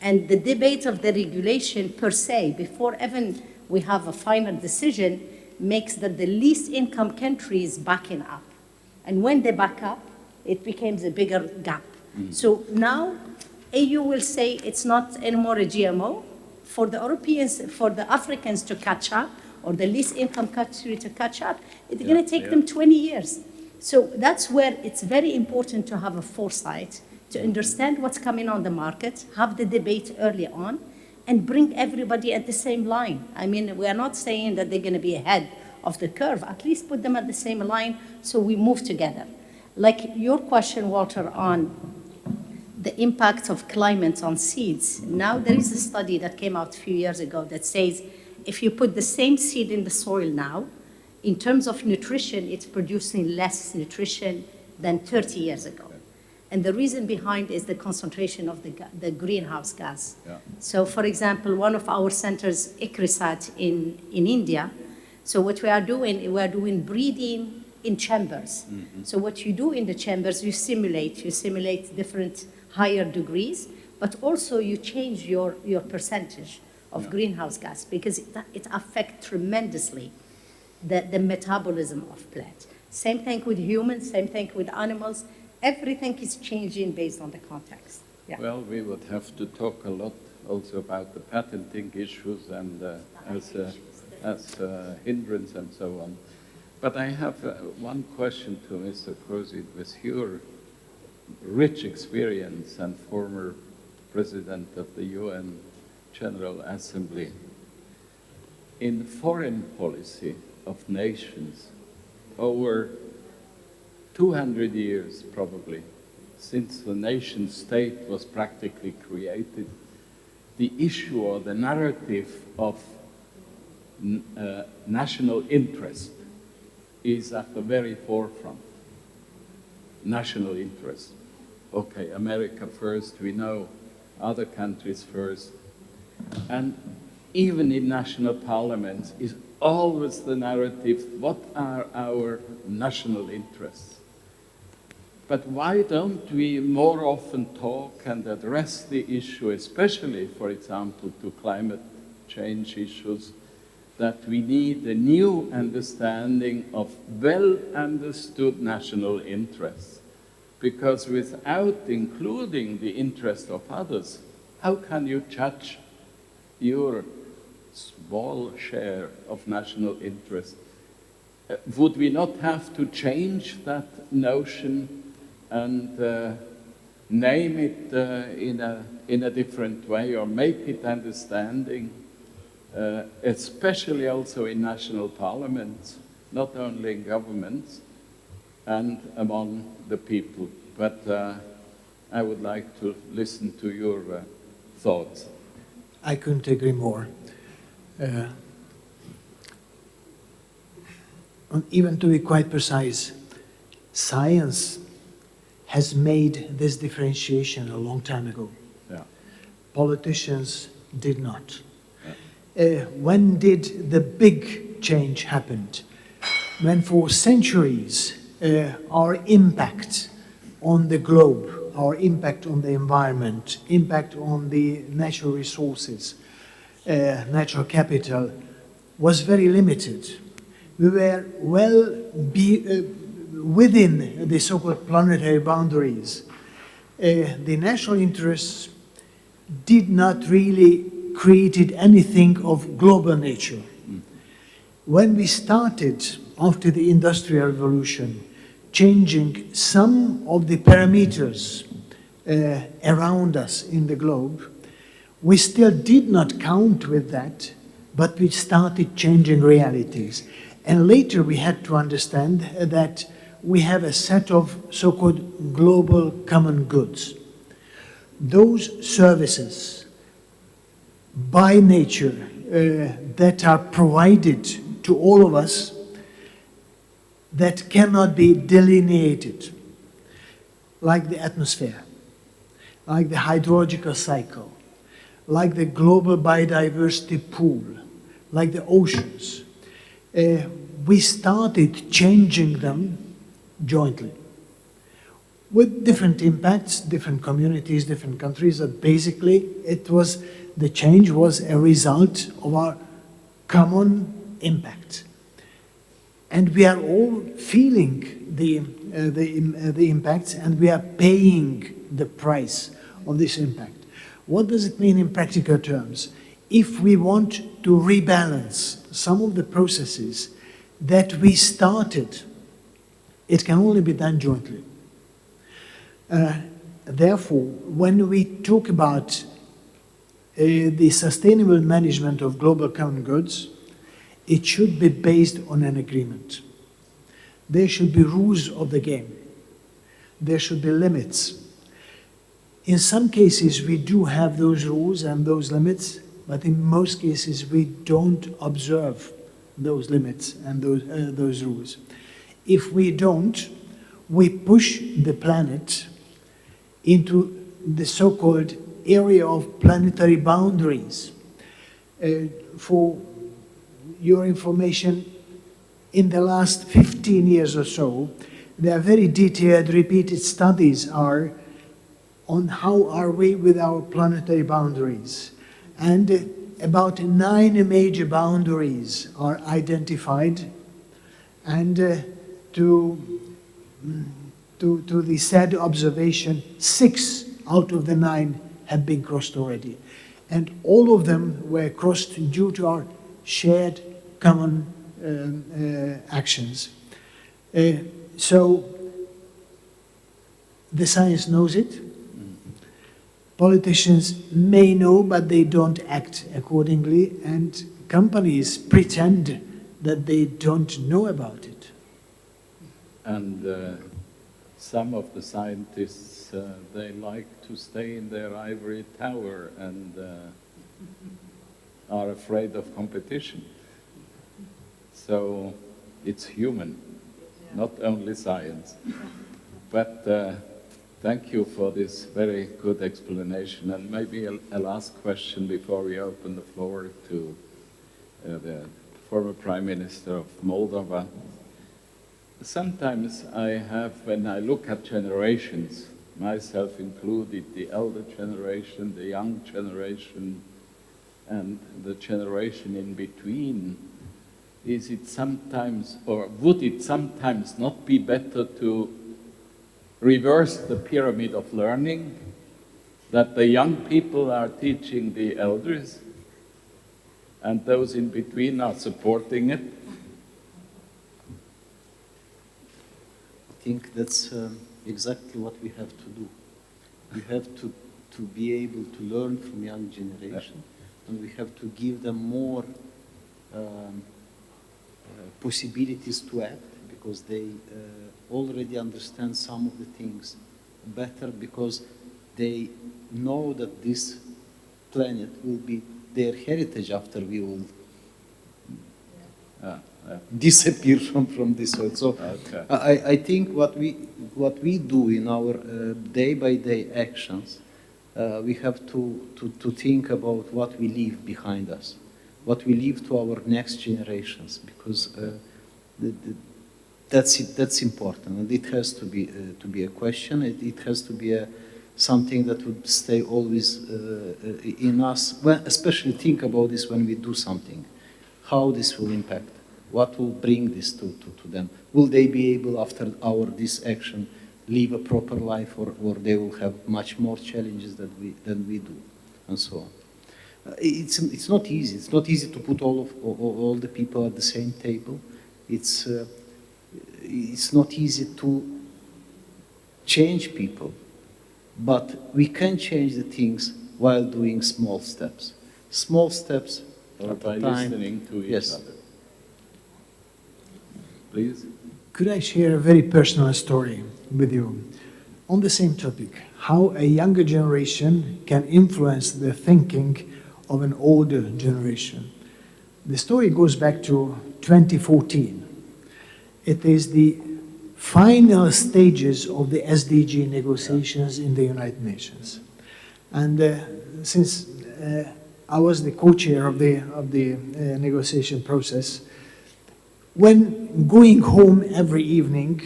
And the debate of the regulation per se, before even we have a final decision, makes that the least income countries backing up. And when they back up, it becomes a bigger gap. So now, EU will say it's not anymore a GMO. For the Europeans, for the Africans to catch up, or the least income country to catch up, it's going to take them 20 years. So that's where it's very important to have a foresight, to understand what's coming on the market, have the debate early on, and bring everybody at the same line. I mean, we are not saying that they're going to be ahead of the curve. At least put them at the same line so we move together. Like your question, Walter, on the impact of climate on seeds. Now there is a study that came out a few years ago that says if you put the same seed in the soil now, in terms of nutrition, it's producing less nutrition than 30 years ago. And the reason behind is the concentration of the greenhouse gas. Yeah. So for example, one of our centers, XXIX in India, so what we are doing breeding in chambers. So what you do in the chambers, you simulate different higher degrees, but also you change your percentage of greenhouse gas because it affects tremendously the metabolism of plants. Same thing with humans, same thing with animals. Everything is changing based on the context. Yeah. Well, we would have to talk a lot also about the patenting issues and as hindrance and so on. But I have one question to Mr. Korosi. With your rich experience and former president of the UN General Assembly, in foreign policy of nations, over 200 years probably, since the nation state was practically created, the issue or the narrative of national interest is at the very forefront. National interest. Okay, America first, we know, other countries first. And even in national parliaments is always the narrative, what are our national interests? But why don't we more often talk and address the issue, especially, for example, to climate change issues, that we need a new understanding of well-understood national interests? Because without including the interest of others, how can you judge your small share of national interest? Would we not have to change that notion and name it in a different way, or make it understanding, especially also in national parliaments, not only in governments and among the people? But I would like to listen to your thoughts. I couldn't agree more. And even to be quite precise, science has made this differentiation a long time ago. Yeah. Politicians did not. When did the big change happen? When for centuries our impact on the globe, our impact on the environment, impact on the natural resources, natural capital, was very limited. We were well within the so-called planetary boundaries. The national interests did not really create anything of global nature. When we started, after the Industrial Revolution, changing some of the parameters around us in the globe, we still did not count with that, but we started changing realities. And later we had to understand that we have a set of so-called global common goods. Those services, by nature, that are provided to all of us, that cannot be delineated, like the atmosphere, like the hydrological cycle, like the global biodiversity pool, like the oceans. We started changing them jointly with different impacts, different communities, different countries, but basically the change was a result of our common impact. And we are all feeling the impacts, and we are paying the price of this impact. What does it mean in practical terms? If we want to rebalance some of the processes that we started, it can only be done jointly. Therefore, when we talk about the sustainable management of global common goods, it should be based on an agreement. There should be rules of the game. There should be limits. In some cases, we do have those rules and those limits, but in most cases, we don't observe those limits and those rules. If we don't, we push the planet into the so-called area of planetary boundaries. For your information, in the last 15 years or so, there are very detailed, repeated studies on how are we with our planetary boundaries. And about 9 major boundaries are identified, and to the sad observation, 6 out of the 9 have been crossed already. And all of them were crossed due to our shared common actions. So the science knows it. Politicians may know, but they don't act accordingly, and companies pretend that they don't know about it. And some of the scientists, they like to stay in their ivory tower and are afraid of competition. So it's human, not only science. But thank you for this very good explanation. And maybe a last question before we open the floor to the former Prime Minister of Moldova. Sometimes when I look at generations, myself included, the elder generation, the young generation, and the generation in between, is it sometimes, or would it sometimes not be better to reverse the pyramid of learning, that the young people are teaching the elders, and those in between are supporting it? I think that's exactly what we have to do. We have to be able to learn from young generation, and we have to give them more possibilities to act, because they already understand some of the things better, because they know that this planet will be their heritage after we will disappear from this earth. So okay. I think what we do in our day-by-day actions, we have to think about what we leave behind us, what we leave to our next generations, because that's important, and it has to be a question. It has to be something that would stay always in us. Well, especially think about this when we do something, how this will impact, what will bring this to them. Will they be able, after this action, live a proper life, or they will have much more challenges than we do, and so on. It's not easy. It's not easy to put all the people at the same table. It's not easy to change people, but we can change the things while doing small steps. Small steps or at by a time. listening to each Yes. other. Please. Could I share a very personal story with you on the same topic? How a younger generation can influence the thinking of an older generation. The story goes back to 2014. It is the final stages of the SDG negotiations in the United Nations. And since I was the co-chair of the negotiation process, when going home every evening,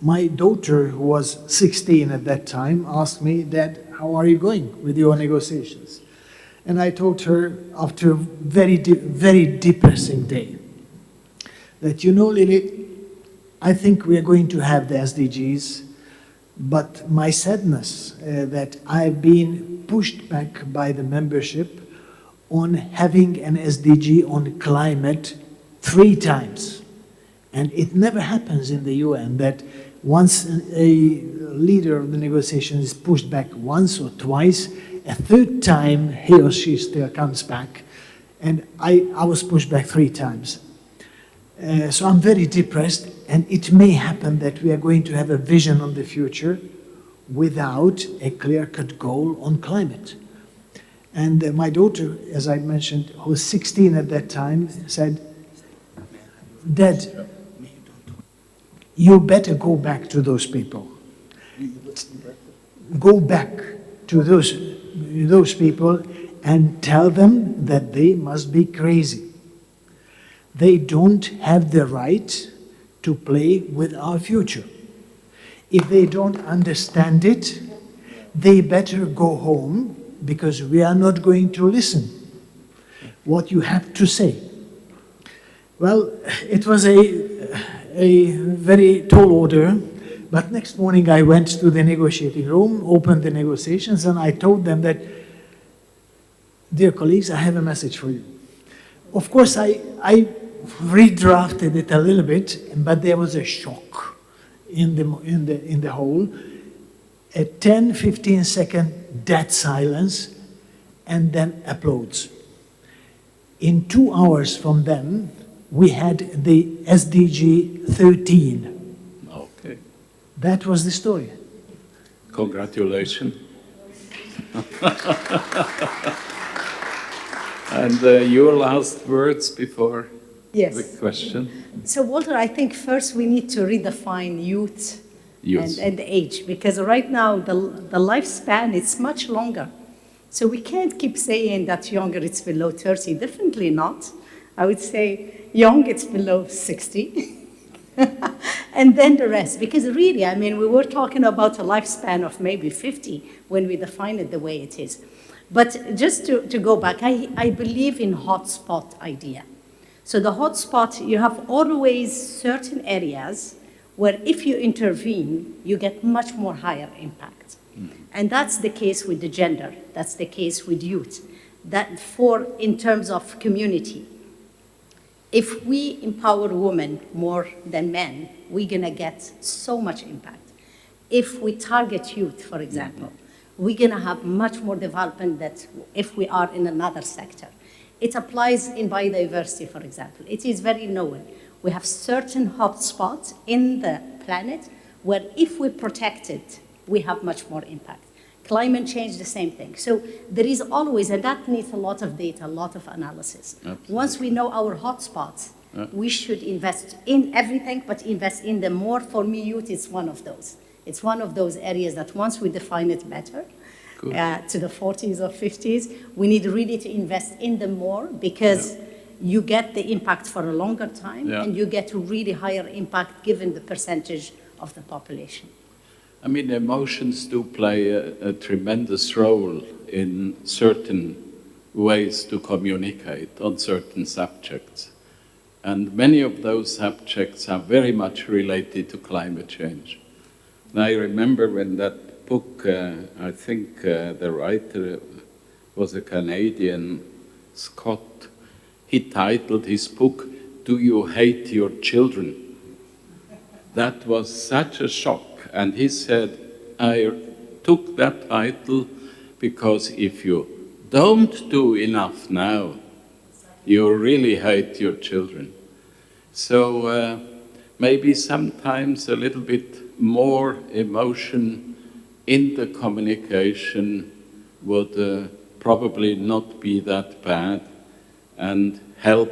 my daughter, who was 16 at that time, asked me, "Dad, how are you going with your negotiations?" And I told her, after a very depressing day, that, "You know, Lily, I think we are going to have the SDGs, but my sadness that I've been pushed back by the membership on having an SDG on climate 3 times. And it never happens in the UN that once a leader of the negotiation is pushed back once or twice, a 3rd time he or she still comes back. And I was pushed back 3 times. So I'm very depressed, and it may happen that we are going to have a vision on the future without a clear-cut goal on climate." And my daughter, as I mentioned, who was 16 at that time, said, "Dad, you better go back to those people. Go back to those people and tell them that they must be crazy. They don't have the right to play with our future. If they don't understand it, they better go home, because we are not going to listen what you have to say." Well, it was a very tall order, but next morning I went to the negotiating room, opened the negotiations, and I told them that, "Dear colleagues, I have a message for you." Of course, I redrafted it a little bit, but there was a shock in the whole. A 10-15 second dead silence, and then applause. In 2 hours from then, we had the SDG 13. Okay. That was the story. Congratulations. And your last words before Yes. the question? So, Walter, I think first we need to redefine youth and age, because right now the lifespan is much longer. So we can't keep saying that younger it's below 30. Definitely not. I would say young it's below 60. And then the rest, because really, I mean, we were talking about a lifespan of maybe 50 when we define it the way it is. But just to go back, I believe in hotspot idea. So the hotspot, you have always certain areas where if you intervene, you get much more higher impact. And that's the case with the gender. That's the case with youth. That in terms of community, if we empower women more than men, we're gonna get so much impact. If we target youth, for example, we're gonna have much more development than if we are in another sector. It applies in biodiversity, for example. It is very known. We have certain hotspots in the planet where if we protect it, we have much more impact. Climate change, the same thing. So there is always, and that needs a lot of data, a lot of analysis. Absolutely. Once we know our hotspots, we should invest in everything, but invest in them more. For me, youth is one of those. It's one of those areas that once we define it better, to the 40s or 50s, we need really to invest in them more, because you get the impact for a longer time, and you get a really higher impact given the percentage of the population. I mean, emotions do play a tremendous role in certain ways to communicate on certain subjects. And many of those subjects are very much related to climate change. And I remember when that book, I think the writer was a Canadian, Scott, he titled his book, "Do You Hate Your Children?" That was such a shock. And he said, I took that title because if you don't do enough now, you really hate your children. So maybe sometimes a little bit more emotion in the communication would probably not be that bad and help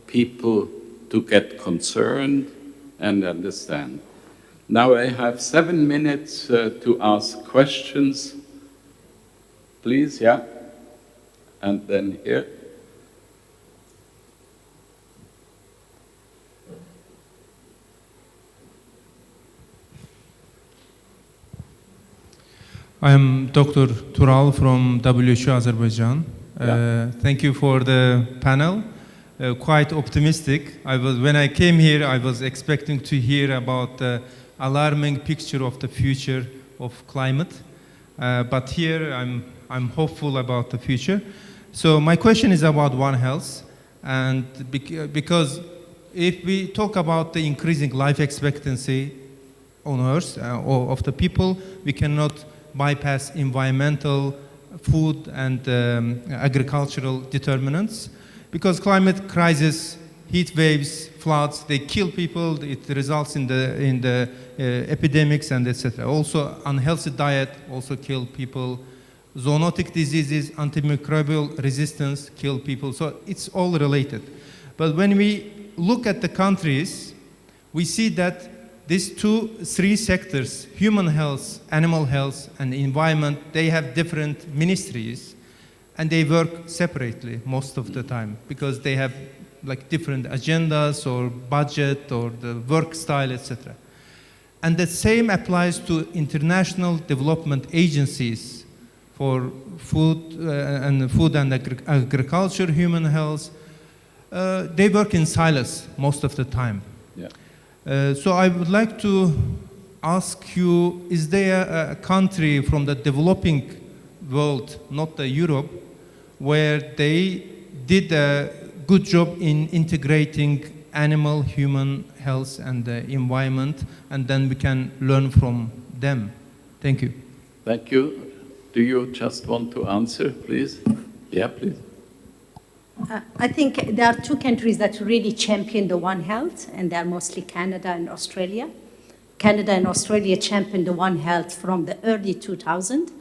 people to get concerned and understand. Now I have 7 minutes to ask questions. Please, yeah? And then here. I am Dr. Tural from WHO Azerbaijan. Thank you for the panel. Quite optimistic. When I came here, I was expecting to hear about the alarming picture of the future of climate. But here, I'm hopeful about the future. So my question is about One Health. And because if we talk about the increasing life expectancy on Earth or of the people, we cannot bypass environmental, food, and agricultural determinants. Because climate crisis, heat waves, floods, they kill people, it results in the epidemics and etc. Also, unhealthy diet also kill people. Zoonotic diseases, antimicrobial resistance kill people. So it's all related. But when we look at the countries, we see that these three sectors, human health, animal health, and environment, they have different ministries, and they work separately most of the time because they have like different agendas or budget or the work style, etc. And the same applies to international development agencies for food and agriculture, human health. They work in silos most of the time. Yeah. So I would like to ask you, is there a country from the developing world, not the Europe, where they did a good job in integrating animal, human health and the environment, and then we can learn from them? Thank you. Thank you. Do you just want to answer, please? Yeah, please. I think there are two countries that really champion the One Health, and they're mostly Canada and Australia. Canada and Australia championed the One Health from the early 2000s.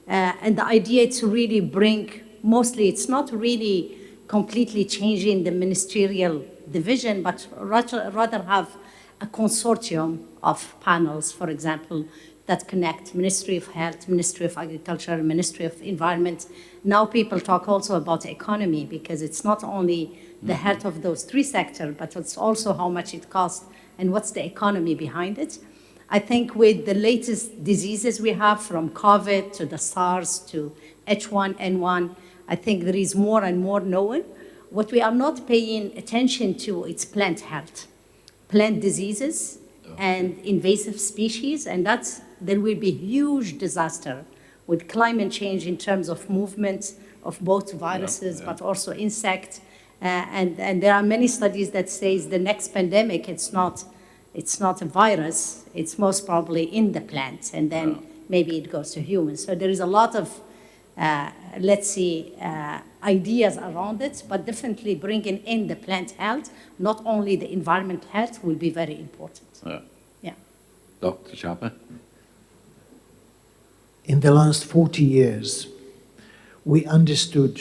And the idea is to really bring, mostly it's not really completely changing the ministerial division, but rather have a consortium of panels, for example, that connect Ministry of Health, Ministry of Agriculture, Ministry of Environment. Now people talk also about economy, because it's not only the health of those three sectors, but it's also how much it costs and what's the economy behind it. I think with the latest diseases we have, from COVID to the SARS to H1N1, I think there is more and more known. What we are not paying attention to is plant health, plant diseases, and invasive species, and there will be huge disaster with climate change in terms of movement of both viruses, but also insects. And there are many studies that say the next pandemic, it's not a virus, it's most probably in the plant, and then maybe it goes to humans. So there is a lot of, ideas around it, but definitely bringing in the plant health, not only the environmental health, will be very important. Yeah. Dr. Csaba? In the last 40 years, we understood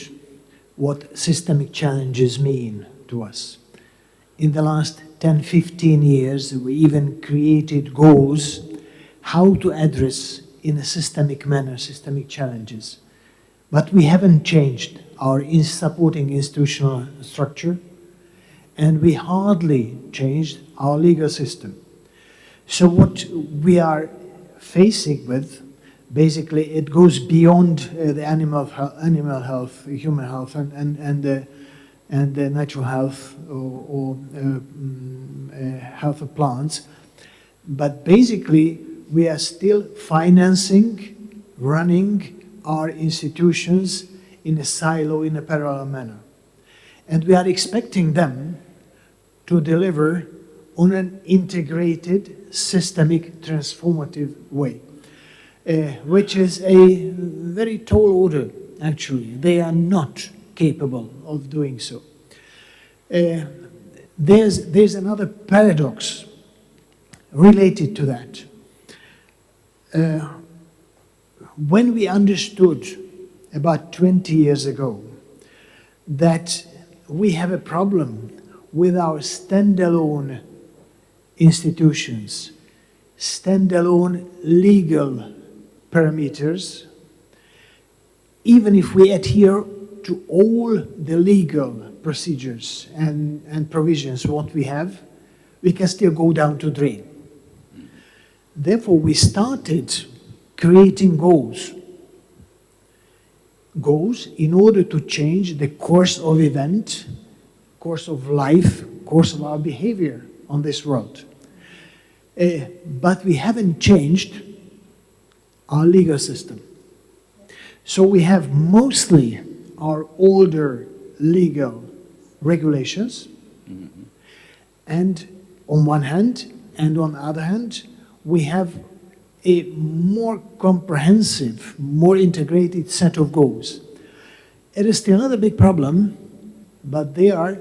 what systemic challenges mean to us. In the last 10, 15 years, we even created goals how to address in a systemic manner systemic challenges. But we haven't changed our supporting institutional structure, and we hardly changed our legal system. So what we are facing with, basically it goes beyond the animal health, human health, and the natural health or health of plants. But basically, we are still financing, running our institutions in a silo, in a parallel manner. And we are expecting them to deliver on an integrated, systemic, transformative way, which is a very tall order, actually. They are not capable of doing so. There's another paradox related to that. When we understood about 20 years ago that we have a problem with our standalone institutions, standalone legal parameters, even if we adhere to all the legal procedures and provisions what we have, we can still go down to drain. Therefore, we started creating goals in order to change the course of event, course of life, course of our behavior on this world. But we haven't changed our legal system. So we have mostly our older legal regulations, and on one hand, and on the other hand, we have a more comprehensive, more integrated set of goals. It is still not a big problem, but they are,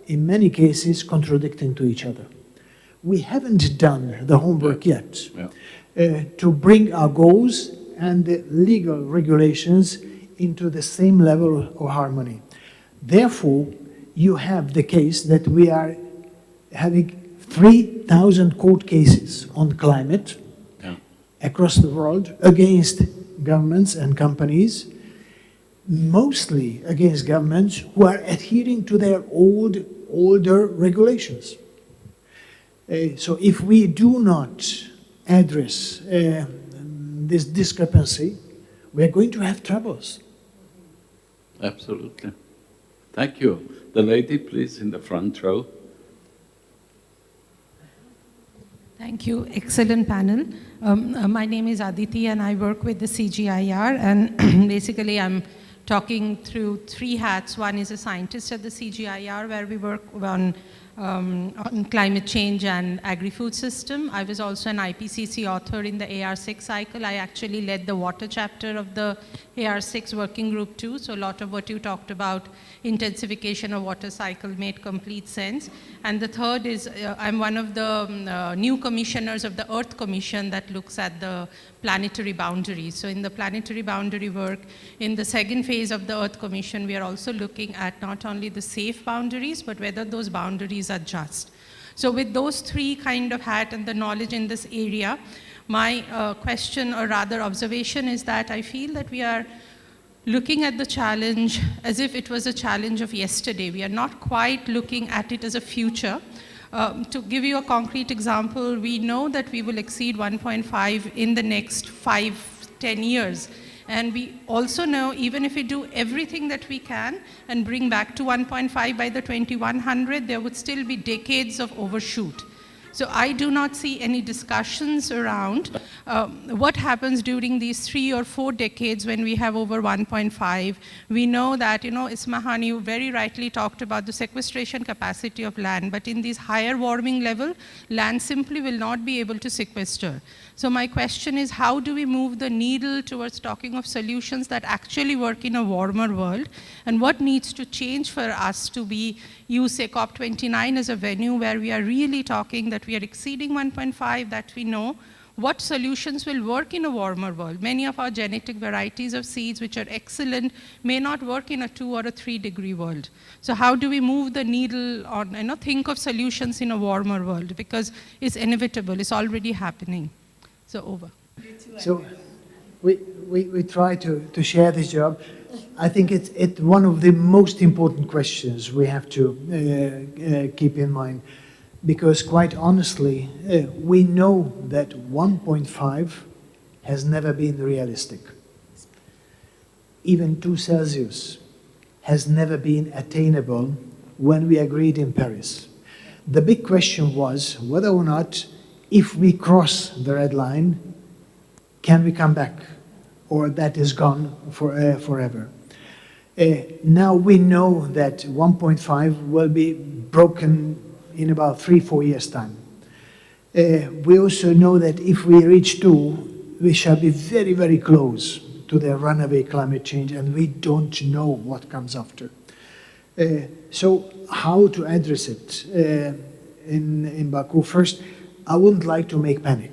in many cases, contradicting to each other. We haven't done the homework yet to bring our goals and the legal regulations into the same level of harmony. Therefore, you have the case that we are having 3,000 court cases on climate across the world against governments and companies, mostly against governments who are adhering to their older regulations. So if we do not address this discrepancy, we're going to have troubles. Absolutely. Thank you. The lady, please, in the front row. Thank you. Excellent panel. My name is Aditi and I work with the CGIAR, and basically I'm talking through three hats. One is a scientist at the CGIAR where we work on climate change and agri-food system. I was also an IPCC author in the AR6 cycle. I actually led the water chapter of the AR6 working group too, so a lot of what you talked about, intensification of water cycle, made complete sense. And the third is I'm one of the new commissioners of the Earth Commission that looks at the planetary boundaries. So in the planetary boundary work, in the second phase of the Earth Commission, we are also looking at not only the safe boundaries, but whether those boundaries are just. So with those three kind of hat and the knowledge in this area, my question or rather observation is that I feel that we are looking at the challenge as if it was a challenge of yesterday. We are not quite looking at it as a future. To give you a concrete example, we know that we will exceed 1.5 in the next 5-10 years. And we also know even if we do everything that we can and bring back to 1.5 by the 2100, there would still be decades of overshoot. So I do not see any discussions around what happens during these 3 or 4 decades when we have over 1.5. We know that, Ismahane, you very rightly talked about the sequestration capacity of land, but in these higher warming level, land simply will not be able to sequester. So my question is, how do we move the needle towards talking of solutions that actually work in a warmer world? And what needs to change for us to use, say, COP29 as a venue where we are really talking that we are exceeding 1.5, that we know what solutions will work in a warmer world. Many of our genetic varieties of seeds, which are excellent, may not work in a 2 or a 3 degree world. So how do we move the needle on, think of solutions in a warmer world? Because it's inevitable, it's already happening. So over. So we try to share this job. I think it's one of the most important questions we have to keep in mind, because quite honestly, we know that 1.5 has never been realistic. Even 2 Celsius has never been attainable when we agreed in Paris. The big question was whether or not, if we cross the red line, can we come back, or that is gone forever. Now we know that 1.5 will be broken in about 3-4 years' time. We also know that if we reach 2, we shall be very, very close to the runaway climate change, and we don't know what comes after. So how to address it in Baku? First, I wouldn't like to make panic.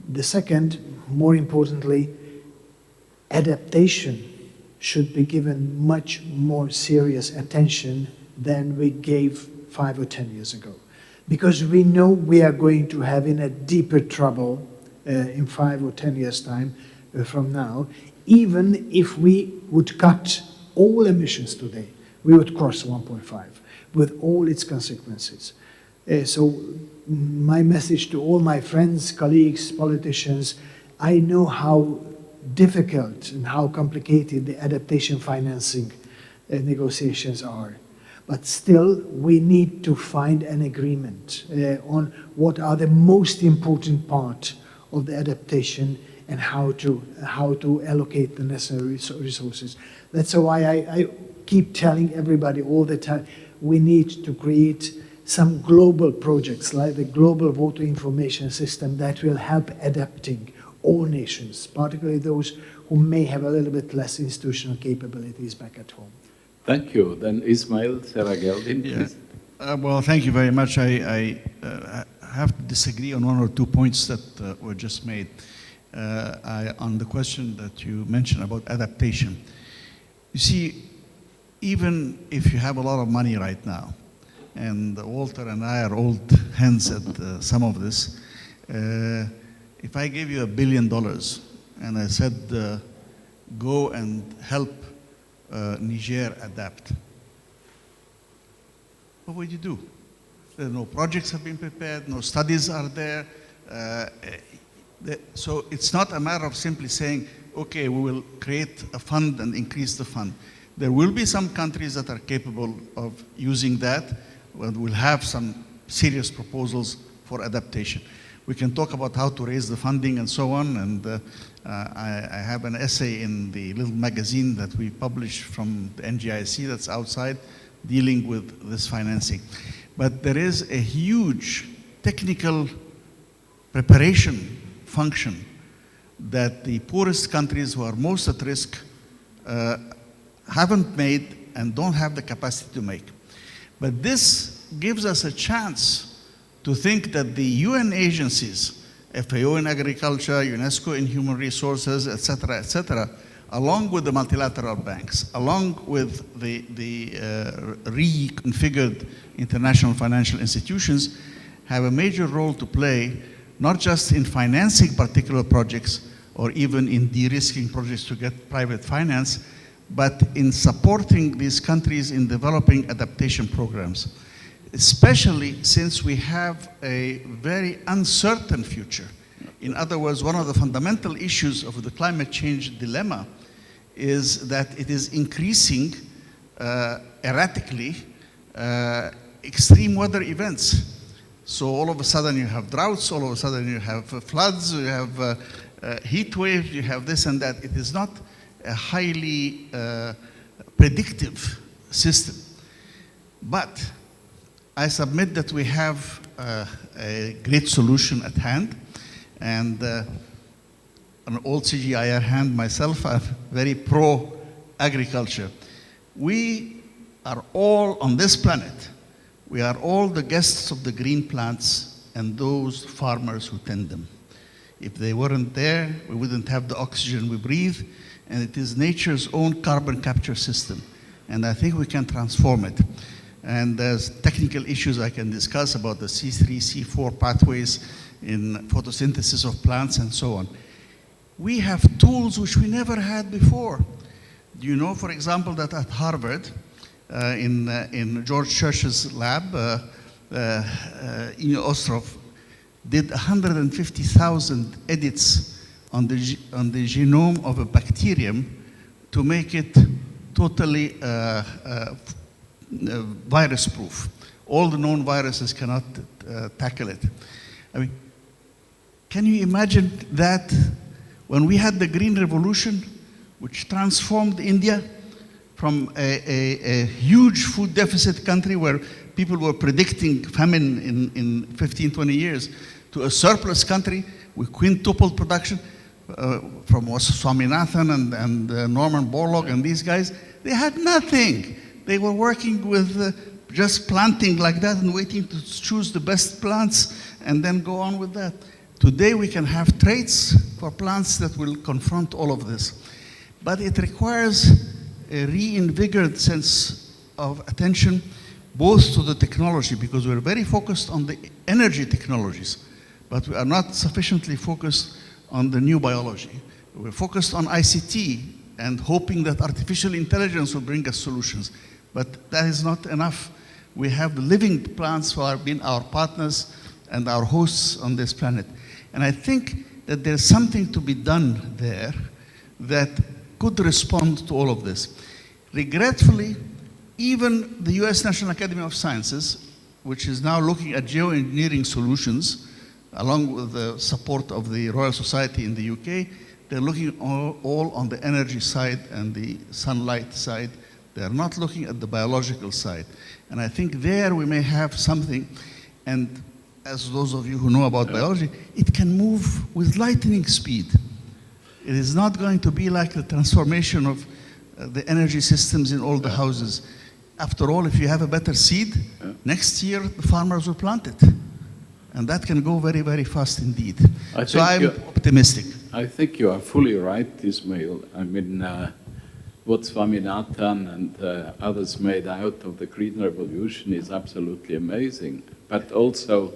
The second, more importantly, adaptation should be given much more serious attention than we gave 5 or 10 years ago. Because we know we are going to have in a deeper trouble in 5 or 10 years' time from now. Even if we would cut all emissions today, we would cross 1.5 with all its consequences. So my message to all my friends, colleagues, politicians, I know how difficult and how complicated the adaptation financing negotiations are. But still, we need to find an agreement on what are the most important part of the adaptation and how to allocate the necessary resources. That's why I keep telling everybody all the time, we need to create some global projects like the Global Water Information System that will help adapting all nations, particularly those who may have a little bit less institutional capabilities back at home. Thank you. Then Ismail Serageldin, please. Well, thank you very much. I have to disagree on 1 or 2 points that were just made. On the question that you mentioned about adaptation. You see, even if you have a lot of money right now, and Walter and I are old hands at some of this, if I gave you $1 billion and I said, go and help Niger adapt, what would you do? There are no projects have been prepared, no studies are there. So it's not a matter of simply saying, okay, we will create a fund and increase the fund. There will be some countries that are capable of using that. We'll have some serious proposals for adaptation. We can talk about how to raise the funding and so on, and I have an essay in the little magazine that we publish from the NGIC that's outside, dealing with this financing. But there is a huge technical preparation function that the poorest countries who are most at risk haven't made and don't have the capacity to make. But this gives us a chance to think that the UN agencies, FAO in agriculture, UNESCO in human resources, et cetera, along with the multilateral banks, along with the reconfigured international financial institutions, have a major role to play, not just in financing particular projects or even in de-risking projects to get private finance, but in supporting these countries in developing adaptation programs, especially since we have a very uncertain future. In other words, one of the fundamental issues of the climate change dilemma is that it is increasing erratically extreme weather events. So all of a sudden you have droughts, all of a sudden you have floods, you have heat waves, you have this and that. It is not a highly predictive system. But I submit that we have a great solution at hand, and an old CGIAR hand myself, I'm very pro-agriculture. We are all on this planet. We are all the guests of the green plants and those farmers who tend them. If they weren't there, we wouldn't have the oxygen we breathe, and it is nature's own carbon capture system. And I think we can transform it. And there's technical issues I can discuss about the C3, C4 pathways in photosynthesis of plants and so on. We have tools which we never had before. Do you know, for example, that at Harvard, in George Church's lab, Ostrov did 150,000 edits on the genome of a bacterium to make it totally virus-proof. All the known viruses cannot tackle it. I mean, can you imagine that when we had the Green Revolution, which transformed India from a huge food deficit country where people were predicting famine in 15, 20 years, to a surplus country with quintupled production from Swaminathan and Norman Borlaug and these guys. They had nothing. They were working with just planting like that and waiting to choose the best plants and then go on with that. Today we can have traits for plants that will confront all of this. But it requires a reinvigorated sense of attention both to the technology, because we're very focused on the energy technologies, but we are not sufficiently focused on the new biology. We're focused on ICT and hoping that artificial intelligence will bring us solutions. But that is not enough. We have the living plants who have been our partners and our hosts on this planet. And I think that there's something to be done there that could respond to all of this. Regretfully, even the US National Academy of Sciences, which is now looking at geoengineering solutions, along with the support of the Royal Society in the UK, they're looking all on the energy side and the sunlight side. They're not looking at the biological side. And I think there we may have something, and as those of you who know about biology, it can move with lightning speed. It is not going to be like the transformation of the energy systems in all the houses. After all, if you have a better seed, next year the farmers will plant it. And that can go very, very fast indeed. So I'm optimistic. I think you are fully right, Ismail. I mean, what Swaminathan and others made out of the Green Revolution is absolutely amazing. But also,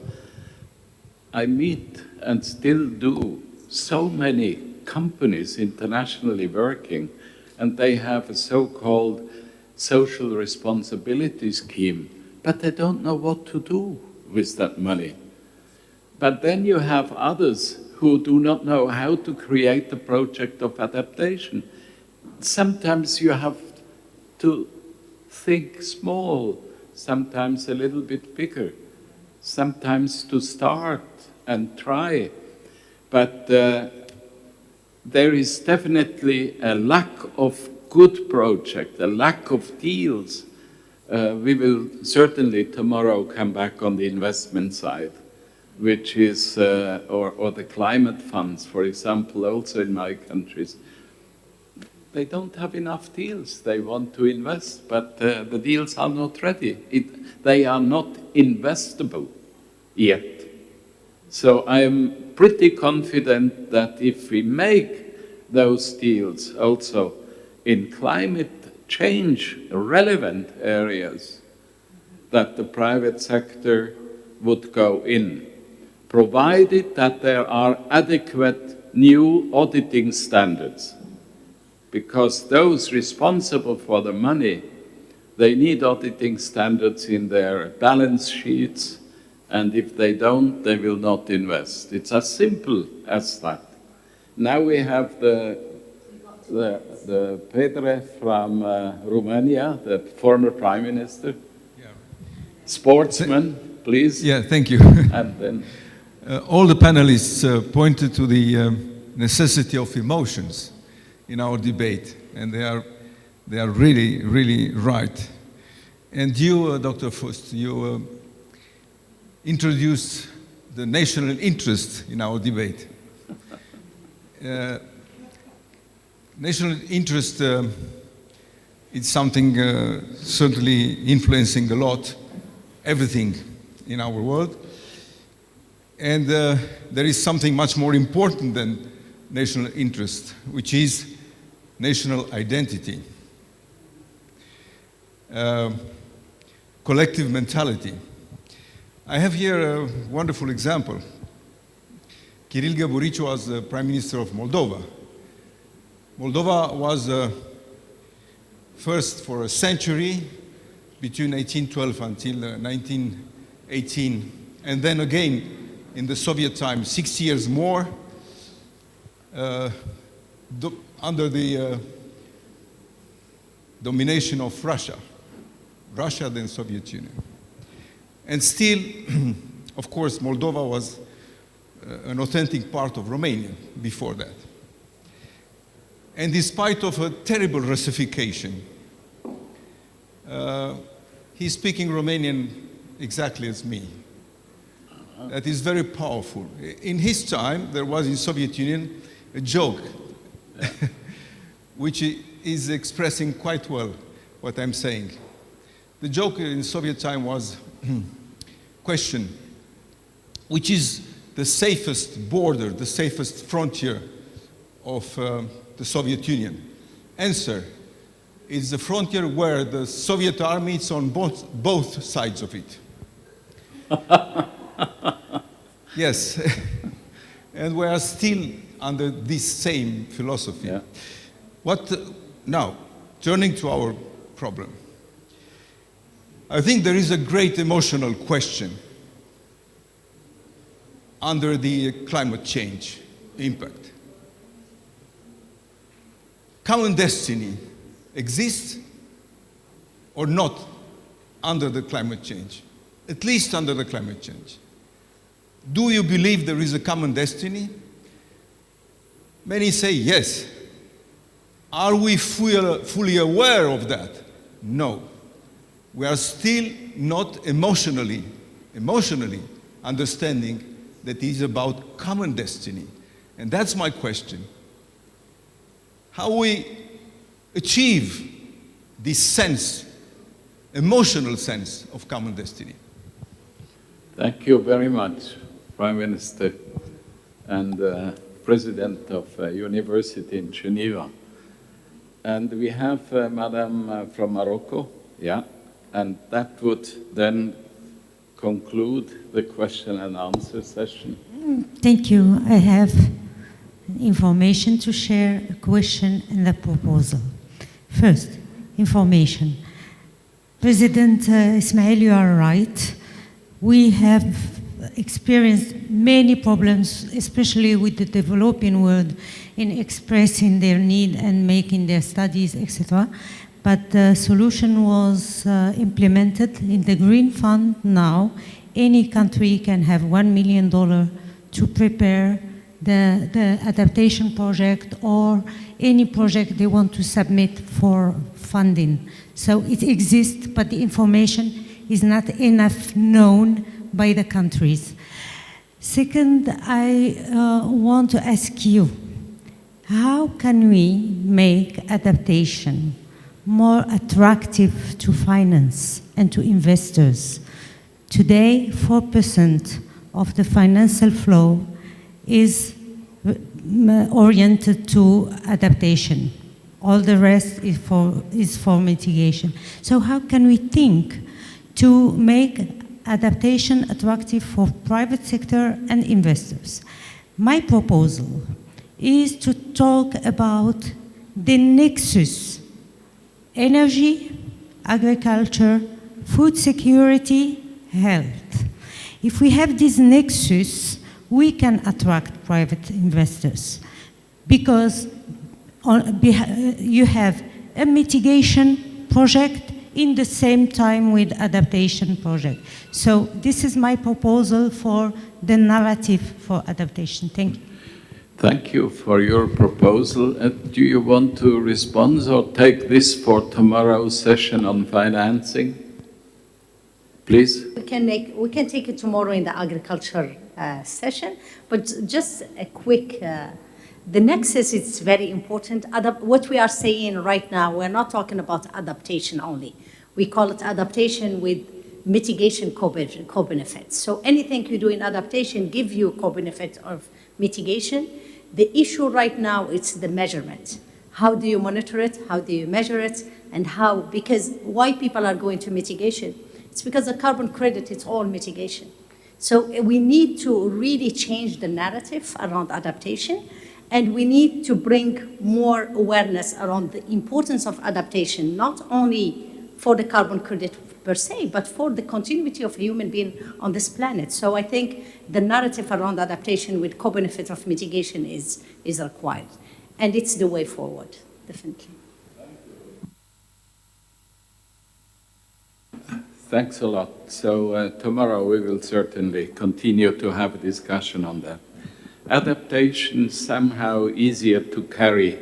I meet and still do so many companies internationally working, and they have a so-called social responsibility scheme, but they don't know what to do with that money. But then you have others who do not know how to create a project of adaptation. Sometimes you have to think small, sometimes a little bit bigger, sometimes to start and try. But there is definitely a lack of good project, a lack of deals. We will certainly tomorrow come back on the investment side, which is, or the climate funds, for example, also in my countries. They don't have enough deals. They want to invest, but the deals are not ready. They are not investable yet. So I am pretty confident that if we make those deals also in climate change relevant areas, that the private sector would go in, provided that there are adequate new auditing standards. Because those responsible for the money, they need auditing standards in their balance sheets, and if they don't, they will not invest. It's as simple as that. Now we have the Pedre from Romania, the former Prime Minister. Yeah. Sportsman, please. Yeah, thank you. And then all the panelists pointed to the necessity of emotions in our debate, and they are really, really right. And you, Dr. Fust, you introduced the national interest in our debate. National interest is something certainly influencing a lot, everything in our world. And there is something much more important than national interest, which is national identity, collective mentality. I have here a wonderful example. Chiril Gaburici was the Prime Minister of Moldova. Moldova was first for a century, between 1812 until 1918, and then again in the Soviet time, 6 years more, under the domination of Russia, then Soviet Union. And still, of course, Moldova was an authentic part of Romania before that. And despite of a terrible Russification, he's speaking Romanian exactly as me. That is very powerful. In his time, there was in Soviet Union a joke, which is expressing quite well what I'm saying. The joke in Soviet time was, question, which is the safest border, the safest frontier of the Soviet Union? Answer, it's the frontier where the Soviet army is on both sides of it. Yes, and we are still under this same philosophy. Yeah. Now, turning to our problem, I think there is a great emotional question under the climate change impact. Common destiny exists or not under the climate change, at least under the climate change. Do you believe there is a common destiny? Many say yes. Are we fully aware of that? No. We are still not emotionally understanding that it is about common destiny. And that's my question. How we achieve this sense, emotional sense of common destiny. Thank you very much, Prime Minister and President of University in Geneva. And we have Madam from Morocco, yeah, and that would then conclude the question and answer session. Thank you. I have information to share, a question and a proposal. First, information. President Ismail, you are right. We have experienced many problems, especially with the developing world, in expressing their need and making their studies, etc. But the solution was implemented in the Green Fund now. Any country can have $1 million to prepare the adaptation project or any project they want to submit for funding. So it exists, but the information is not enough known by the countries. Second, I want to ask you, how can we make adaptation more attractive to finance and to investors? Today, 4% of the financial flow is oriented to adaptation. All the rest is for mitigation. So how can we think to make adaptation attractive for private sector and investors? My proposal is to talk about the nexus: energy, agriculture, food security, health. If we have this nexus, we can attract private investors because you have a mitigation project in the same time with adaptation project. So this is my proposal for the narrative for adaptation. Thank you. Thank you for your proposal. Do you want to respond or take this for tomorrow's session on financing? Please. We can take it tomorrow in the agriculture session, but just a quick, the nexus is very important. What we are saying right now, we're not talking about adaptation only. We call it adaptation with mitigation co-benefits. So anything you do in adaptation give you co-benefit of mitigation. The issue right now is the measurement. How do you monitor it? How do you measure it? And how, because why people are going to mitigation? It's because the carbon credit, it's all mitigation. So we need to really change the narrative around adaptation, and we need to bring more awareness around the importance of adaptation, not only for the carbon credit per se, but for the continuity of a human being on this planet. So I think the narrative around adaptation with co-benefit of mitigation is required. And it's the way forward, definitely. Thanks a lot. So tomorrow we will certainly continue to have a discussion on that. Adaptation somehow easier to carry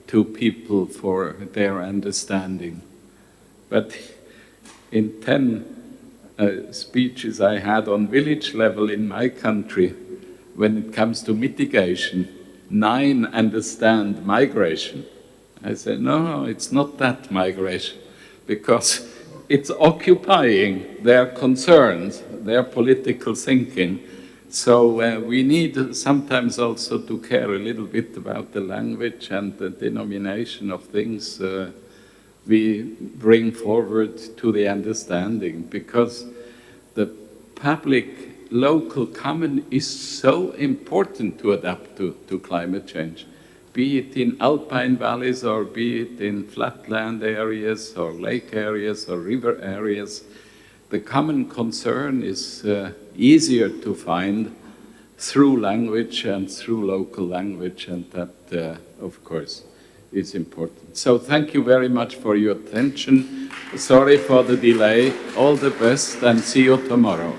to people for their understanding. But in 10 speeches I had on village level in my country, when it comes to mitigation, 9 understand migration. I said, no, it's not that migration, because it's occupying their concerns, their political thinking. So we need sometimes also to care a little bit about the language and the denomination of things we bring forward to the understanding, because the public local common is so important to adapt to climate change, be it in alpine valleys or be it in flatland areas or lake areas or river areas. The common concern is easier to find through language and through local language, and that, of course, is important. So thank you very much for your attention. Sorry for the delay. All the best, and see you tomorrow.